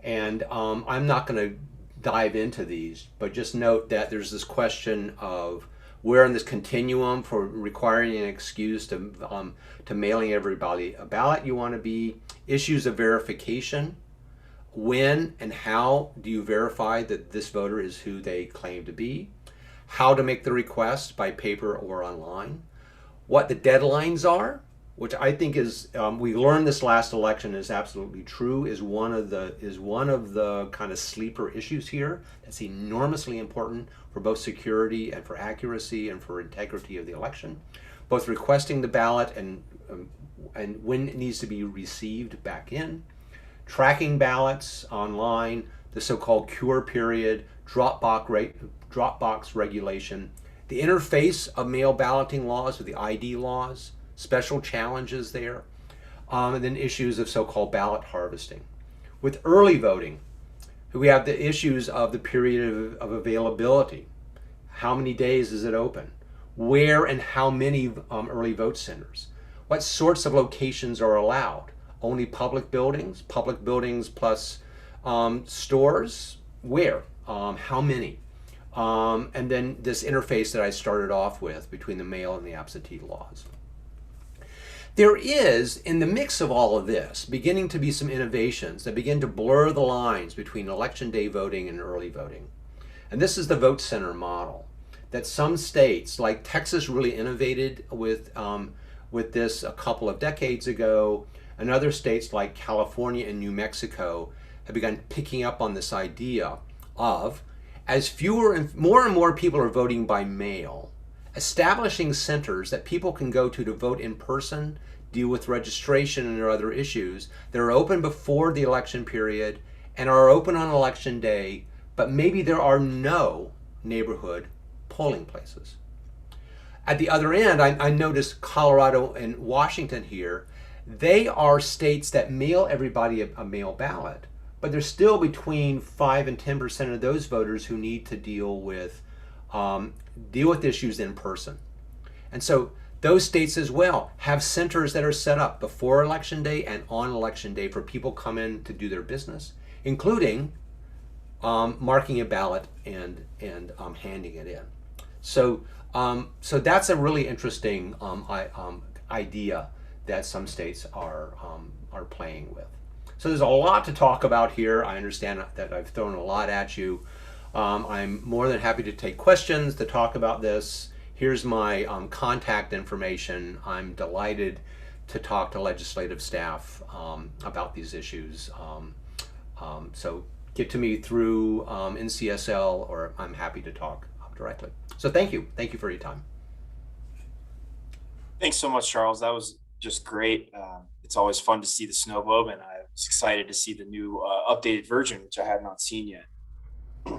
And I'm not going to dive into these, but just note that there's this question of where in this continuum for requiring an excuse to mailing everybody a ballot you want to be, issues of verification. When and how do you verify that this voter is who they claim to be? How to make the request, by paper or online? What the deadlines are, which I think is, we learned this last election is absolutely true, is one of the kind of sleeper issues here that's enormously important for both security and for accuracy and for integrity of the election. both requesting the ballot and when it needs to be received back in, tracking ballots online, the so-called cure period, Dropbox regulation, the interface of mail balloting laws with the ID laws, special challenges there, and then issues of so-called ballot harvesting. With early voting, we have the issues of the period of availability. How many days is it open? Where and how many early vote centers? What sorts of locations are allowed? Only public buildings plus stores? Where? How many? And then this interface that I started off with between the mail and the absentee laws. There is, in the mix of all of this, beginning to be some innovations that begin to blur the lines between election day voting and early voting. And this is the vote center model that some states, like Texas, really innovated with this a couple of decades ago, and other states like California and New Mexico have begun picking up on this idea of, as more and more people are voting by mail, establishing centers that people can go to vote in person, deal with registration and other issues that are open before the election period and are open on election day, but maybe there are no neighborhood polling places. At the other end, I noticed Colorado and Washington here, they are states that mail everybody a mail ballot, but there's still between 5 and 10% of those voters who need to deal with issues in person. And so those states as well have centers that are set up before election day and on election day for people come in to do their business, including marking a ballot and handing it in. So that's a really interesting idea that some states are playing with. So there's a lot to talk about here. I understand that I've thrown a lot at you. I'm more than happy to take questions to talk about this. Here's my contact information. I'm delighted to talk to legislative staff about these issues. So get to me through NCSL, or I'm happy to talk directly. So thank you. Thank you for your time. Thanks so much, Charles. That was just great. It's always fun to see the snow globe, and I was excited to see the new updated version, which I have not seen yet.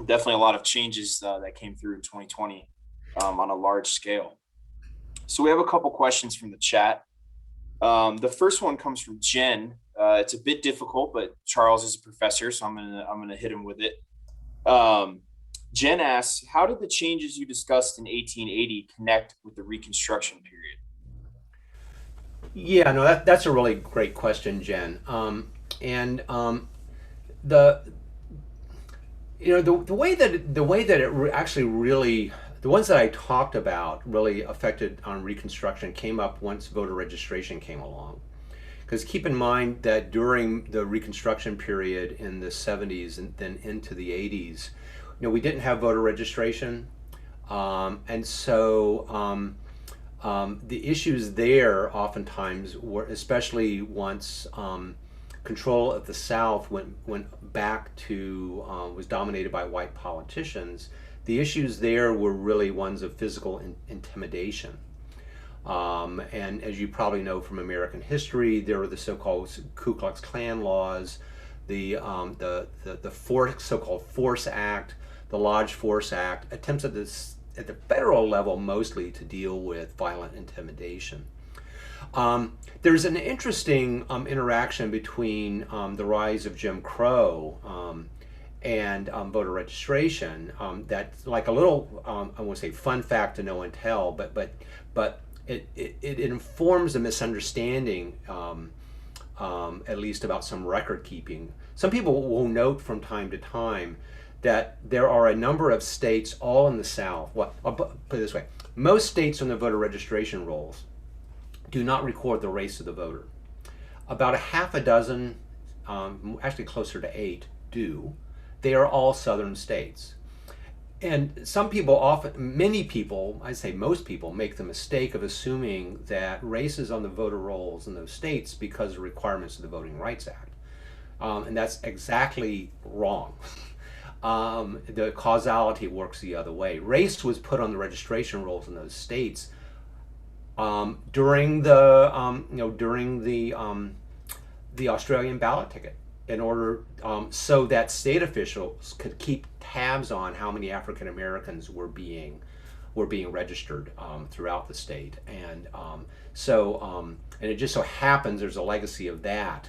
Definitely a lot of changes that came through in 2020 on a large scale. So we have a couple questions from the chat. The first one comes from Jen. It's a bit difficult, but Charles is a professor, so I'm gonna hit him with it. Jen asks, how did the changes you discussed in 1880 connect with the Reconstruction period? Yeah, no, that's a really great question, Jen. The way that it actually really, the ones that I talked about really affected on Reconstruction came up once voter registration came along. Because keep in mind that during the Reconstruction period in the 70s and then into the 80s, we didn't have voter registration, and so the issues there oftentimes were, especially once control of the South went back to, was dominated by white politicians, the issues there were really ones of physical intimidation. And as you probably know from American history, there were the so-called Ku Klux Klan laws, the so-called Force Act, the Lodge Force Act, attempts at the federal level mostly to deal with violent intimidation. There's an interesting interaction between the rise of Jim Crow and voter registration. That's like a little, I won't say fun fact to know and tell, but it informs a misunderstanding, at least about some record keeping. Some people will note from time to time that there are a number of states all in the South. Well, I'll put it this way. Most states on the voter registration rolls do not record the race of the voter. About a half a dozen, actually closer to 8, do. They are all southern states. And some people many people, I'd say most people, make the mistake of assuming that race is on the voter rolls in those states because of requirements of the Voting Rights Act. And that's exactly wrong. The causality works the other way. Race was put on the registration rolls in those states during the Australian ballot ticket, in order so that state officials could keep tabs on how many African Americans were being registered throughout the state, and and it just so happens there's a legacy of that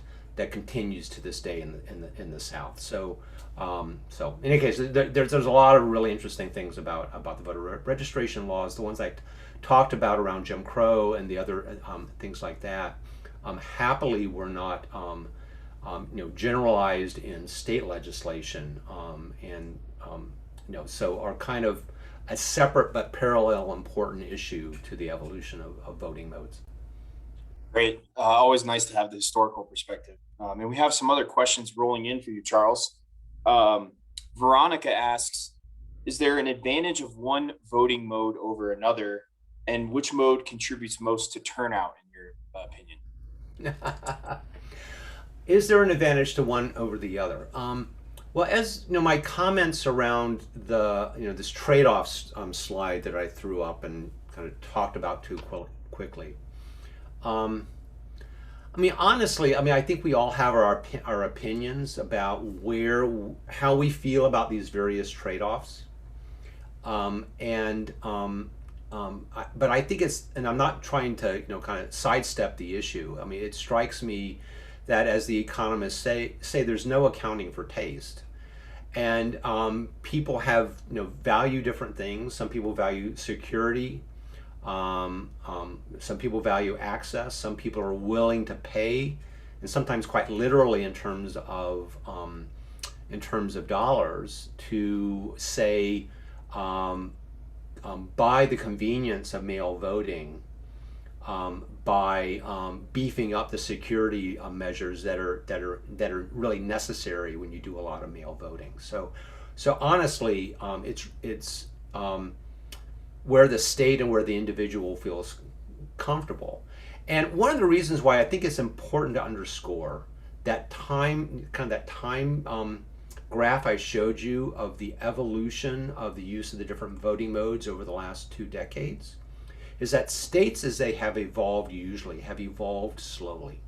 continues to this day in the South. So in any case, there's a lot of really interesting things about the voter registration laws. The ones I talked about around Jim Crow and the other things like that, happily were not generalized in state legislation, so are kind of a separate but parallel important issue to the evolution of voting modes. Great. Always nice to have the historical perspective. And we have some other questions rolling in for you, Charles. Veronica asks, is there an advantage of one voting mode over another, and which mode contributes most to turnout in your opinion? Is there an advantage to one over the other? Well, as you know, my comments around the this trade-offs slide that I threw up and kind of talked about too quickly. Honestly, I think we all have our opinions about how we feel about these various trade-offs, but I think and I'm not trying to kind of sidestep the issue. It strikes me that, as the economists say there's no accounting for taste, and people have value different things. Some people value security. Some people value access. Some people are willing to pay, and sometimes quite literally in terms of dollars, to say buy the convenience of mail voting, by beefing up the security measures that are really necessary when you do a lot of mail voting. So honestly, it's where the state and where the individual feels comfortable. And one of the reasons why I think it's important to underscore that time graph I showed you of the evolution of the use of the different voting modes over the last 2 decades is that states, as they have evolved, usually have evolved slowly.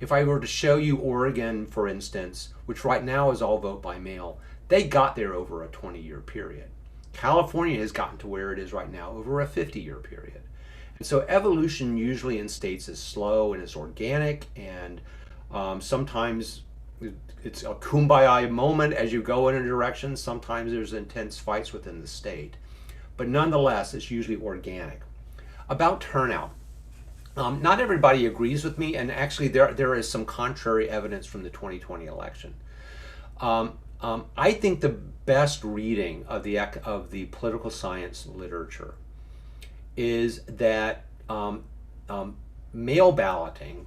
If I were to show you Oregon, for instance, which right now is all vote by mail, they got there over a 20-year period. California has gotten to where it is right now over a 50-year period. And so evolution usually in states is slow and it's organic, and sometimes it's a kumbaya moment as you go in a direction. Sometimes there's intense fights within the state. But nonetheless, it's usually organic. About turnout, not everybody agrees with me, and actually there is some contrary evidence from the 2020 election. I think the best reading of the political science literature is that mail balloting,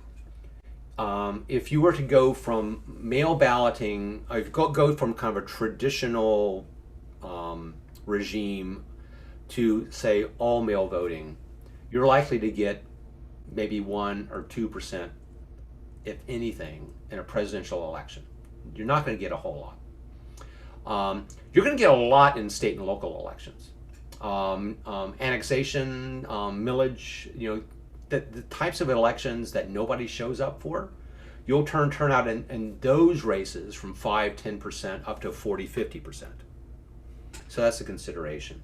if you were to go from mail balloting, go from kind of a traditional regime to, say, all mail voting, you're likely to get maybe 1 or 2%, if anything, in a presidential election. You're not going to get a whole lot. You're going to get a lot in state and local elections. Annexation, millage, the types of elections that nobody shows up for, you'll turn out in those races from 5-10% up to 40-50%. So that's a consideration.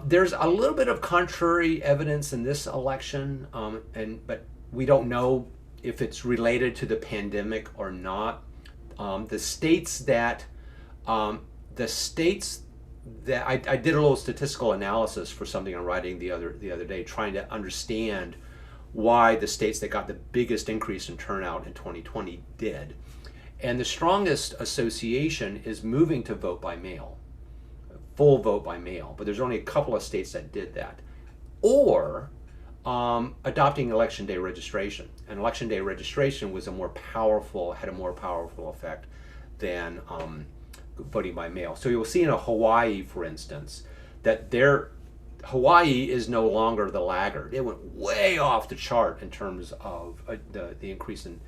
There's a little bit of contrary evidence in this election, but we don't know if it's related to the pandemic or not. The states that I did a little statistical analysis for something I'm writing the other day, trying to understand why the states that got the biggest increase in turnout in 2020 did. And the strongest association is moving to vote by mail, full vote by mail, but there's only a couple of states that did that. Or adopting election day registration. And election day registration was had a more powerful effect than voting by mail. So you'll see in Hawaii, for instance, that Hawaii is no longer the laggard. It went way off the chart in terms of the increase in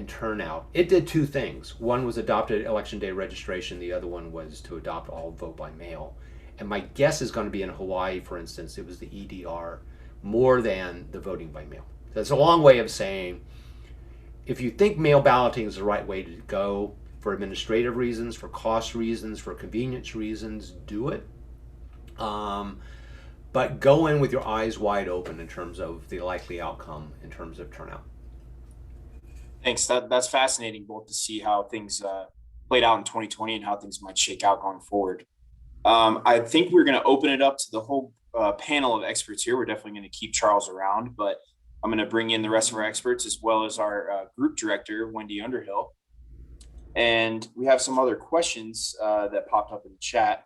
turnout. It did 2 things. One was adopted election day registration. The other one was to adopt all vote by mail. and my guess is going to be in Hawaii, for instance, it was the EDR more than the voting by mail. That's a long way of saying, if you think mail balloting is the right way to go for administrative reasons, for cost reasons, for convenience reasons, do it. But go in with your eyes wide open in terms of the likely outcome in terms of turnout. Thanks. That's fascinating, both to see how things played out in 2020 and how things might shake out going forward. I think we're going to open it up to the whole panel of experts here. We're definitely going to keep Charles around, but I'm going to bring in the rest of our experts as well as our group director, Wendy Underhill. And we have some other questions that popped up in the chat.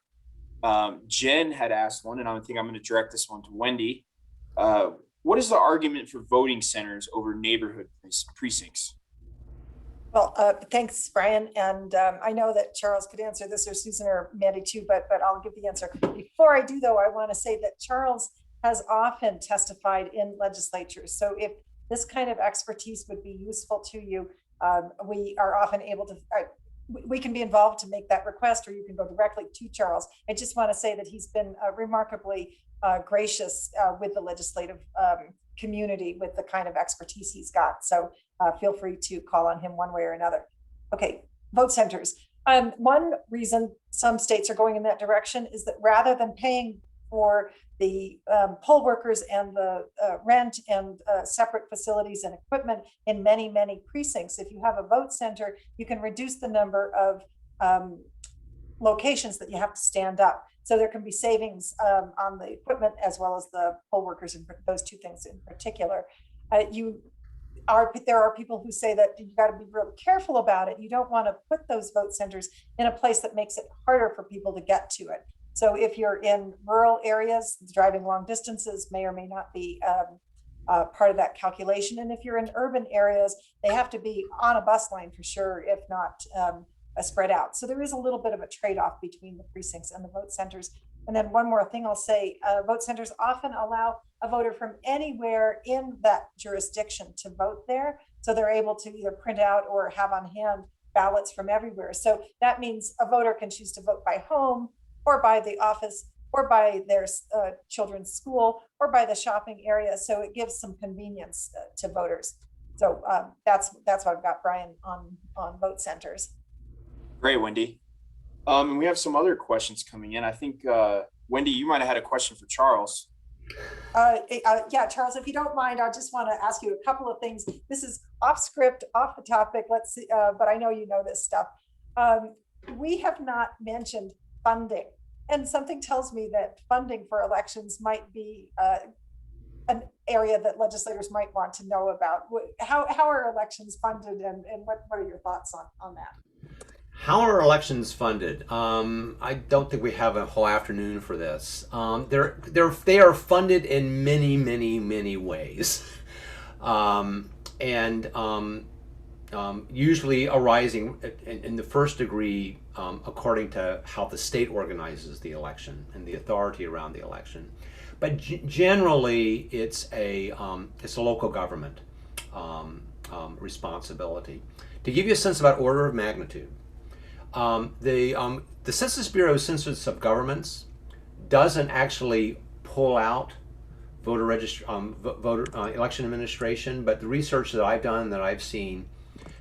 Jen had asked one, and I think I'm going to direct this one to Wendy. What is the argument for voting centers over neighborhood precincts? Well, thanks, Brian. And I know that Charles could answer this, or Susan or Mandy too, but I'll give the answer. Before I do, though, I want to say that Charles has often testified in legislatures. So if this kind of expertise would be useful to you, we are often able to, we can be involved to make that request, or you can go directly to Charles. I just want to say that he's been remarkably gracious with the legislative community with the kind of expertise he's got. So feel free to call on him one way or another. Okay, vote centers. One reason some states are going in that direction is that rather than paying for the poll workers and the rent and separate facilities and equipment in many, many precincts, if you have a vote center, you can reduce the number of locations that you have to stand up. So there can be savings on the equipment as well as the poll workers, and those two things in particular. There are people who say that you've got to be really careful about it. You don't want to put those vote centers in a place that makes it harder for people to get to it. So if you're in rural areas, driving long distances may or may not be part of that calculation. And if you're in urban areas, they have to be on a bus line for sure, if not spread out. So there is a little bit of a trade-off between the precincts and the vote centers. And then one more thing I'll say, vote centers often allow a voter from anywhere in that jurisdiction to vote there. So they're able to either print out or have on hand ballots from everywhere. So that means a voter can choose to vote by home, or by the office, or by their children's school, or by the shopping area. So it gives some convenience to voters. So that's what I've got, Brian, on vote centers. Great, Wendy. And we have some other questions coming in. I think, Wendy, you might have had a question for Charles. Yeah, Charles, if you don't mind, I just want to ask you a couple of things. This is off script, off the topic. Let's see, but I know you know this stuff. We have not mentioned funding, and something tells me that funding for elections might be an area that legislators might want to know about. How are elections funded, and what are your thoughts on that? How are elections funded? I don't think we have a whole afternoon for this. They are funded in many, many, many ways, usually arising in the first degree according to how the state organizes the election and the authority around the election. But generally, it's a local government responsibility. To give you a sense about order of magnitude, the Census Bureau's Census of Governments doesn't actually pull out election administration, but the research that I've done, that I've seen,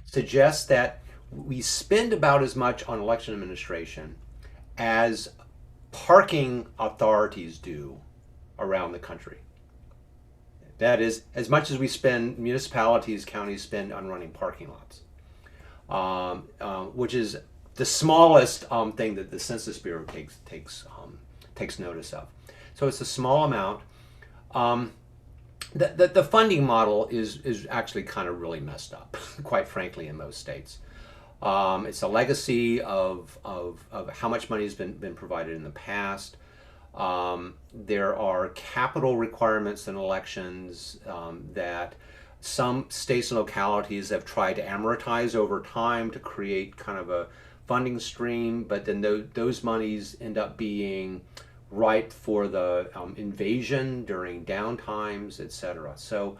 suggests that we spend about as much on election administration as parking authorities do around the country. That is, as much as we spend, municipalities, counties spend on running parking lots, which is the smallest thing that the Census Bureau takes notice of. So it's a small amount. The funding model is actually kind of really messed up, quite frankly, in most states. It's a legacy of how much money has been provided in the past. There are capital requirements in elections that some states and localities have tried to amortize over time to create kind of a funding stream, but then those monies end up being ripe for the invasion during downtimes, etc. So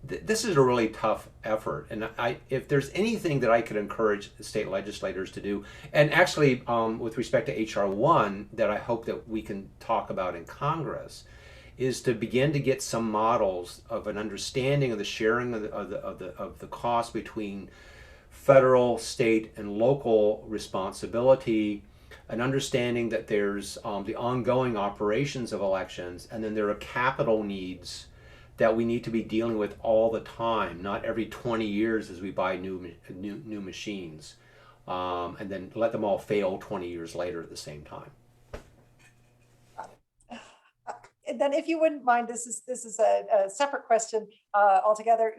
this is a really tough effort. And if there's anything that I could encourage the state legislators to do, and actually with respect to HR 1 that I hope that we can talk about in Congress, is to begin to get some models of an understanding of the sharing of the cost between federal, state, and local responsibility, an understanding that there's the ongoing operations of elections, and then there are capital needs that we need to be dealing with all the time, not every 20 years as we buy new machines, and then let them all fail 20 years later at the same time. And then if you wouldn't mind, this is a separate question altogether.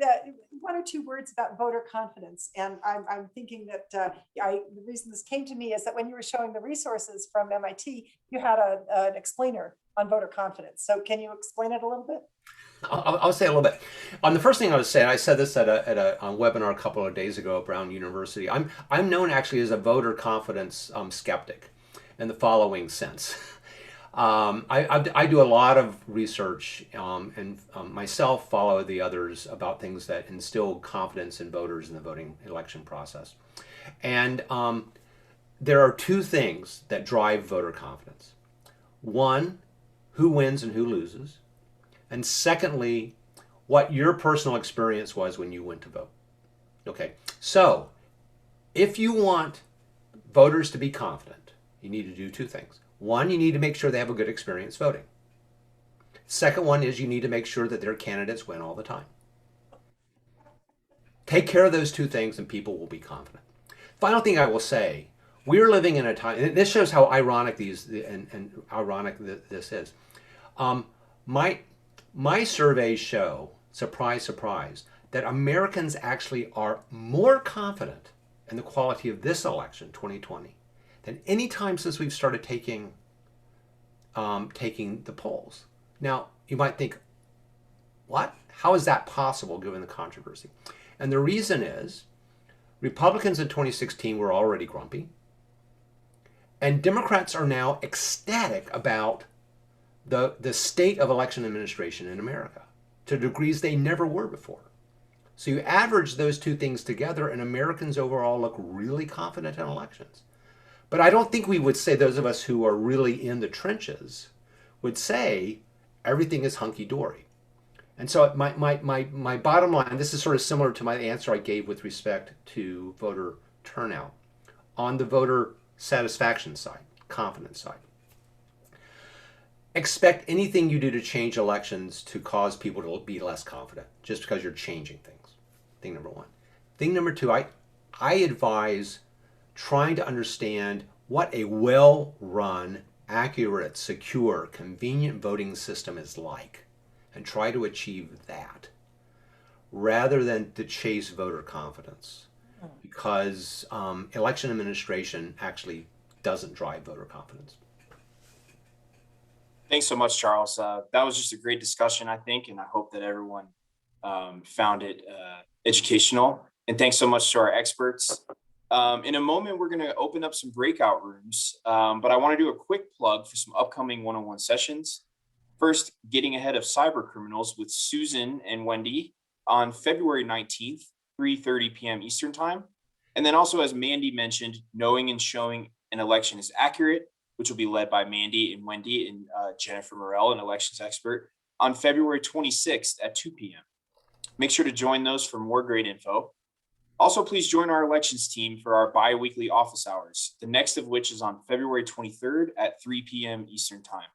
1 or 2 words about voter confidence. And I'm thinking that the reason this came to me is that when you were showing the resources from MIT, you had an explainer on voter confidence. So can you explain it a little bit? I'll say a little bit. The first thing I would say, I said this at a webinar a couple of days ago at Brown University. I'm known actually as a voter confidence skeptic in the following sense. I do a lot of research and myself follow the others about things that instill confidence in voters in the voting election process. And there are 2 things that drive voter confidence. One, who wins and who loses. And secondly, what your personal experience was when you went to vote. Okay, so if you want voters to be confident, you need to do 2 things. One, you need to make sure they have a good experience voting. Second one is you need to make sure that their candidates win all the time. Take care of those 2 things and people will be confident. Final thing I will say, we're living in a time, and this shows how ironic ironic this is. My surveys show, surprise, surprise, that Americans actually are more confident in the quality of this election, 2020, than any time since we've started taking the polls. Now, you might think, what? How is that possible given the controversy? And the reason is, Republicans in 2016 were already grumpy, and Democrats are now ecstatic about the state of election administration in America to degrees they never were before. So you average those 2 things together and Americans overall look really confident in elections. But I don't think we would say, those of us who are really in the trenches would say everything is hunky-dory. And so my bottom line, this is sort of similar to my answer I gave with respect to voter turnout. On the voter satisfaction side, confidence side, expect anything you do to change elections to cause people to be less confident just because you're changing things. Thing number 1. Thing number 2, I advise trying to understand what a well-run, accurate, secure, convenient voting system is like and try to achieve that rather than to chase voter confidence, because election administration actually doesn't drive voter confidence. Thanks so much, Charles. That was just a great discussion, I think, and I hope that everyone found it educational. And thanks so much to our experts. In a moment, we're going to open up some breakout rooms, but I want to do a quick plug for some upcoming one-on-one sessions. First, Getting Ahead of Cyber Criminals with Susan and Wendy on February 19th, 3:30 p.m. Eastern Time. And then also, as Mandy mentioned, Knowing and Showing an Election is Accurate, which will be led by Mandy and Wendy and Jennifer Morell, an elections expert, on February 26th at 2 p.m. Make sure to join those for more great info. Also, please join our elections team for our bi-weekly office hours, the next of which is on February 23rd at 3 p.m. Eastern Time.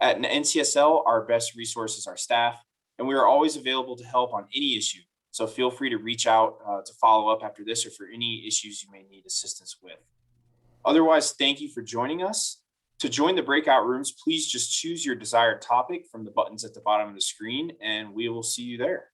At NCSL, our best resource is our staff, and we are always available to help on any issue. So feel free to reach out to follow up after this or for any issues you may need assistance with. Otherwise, thank you for joining us. To join the breakout rooms, please just choose your desired topic from the buttons at the bottom of the screen, and we will see you there.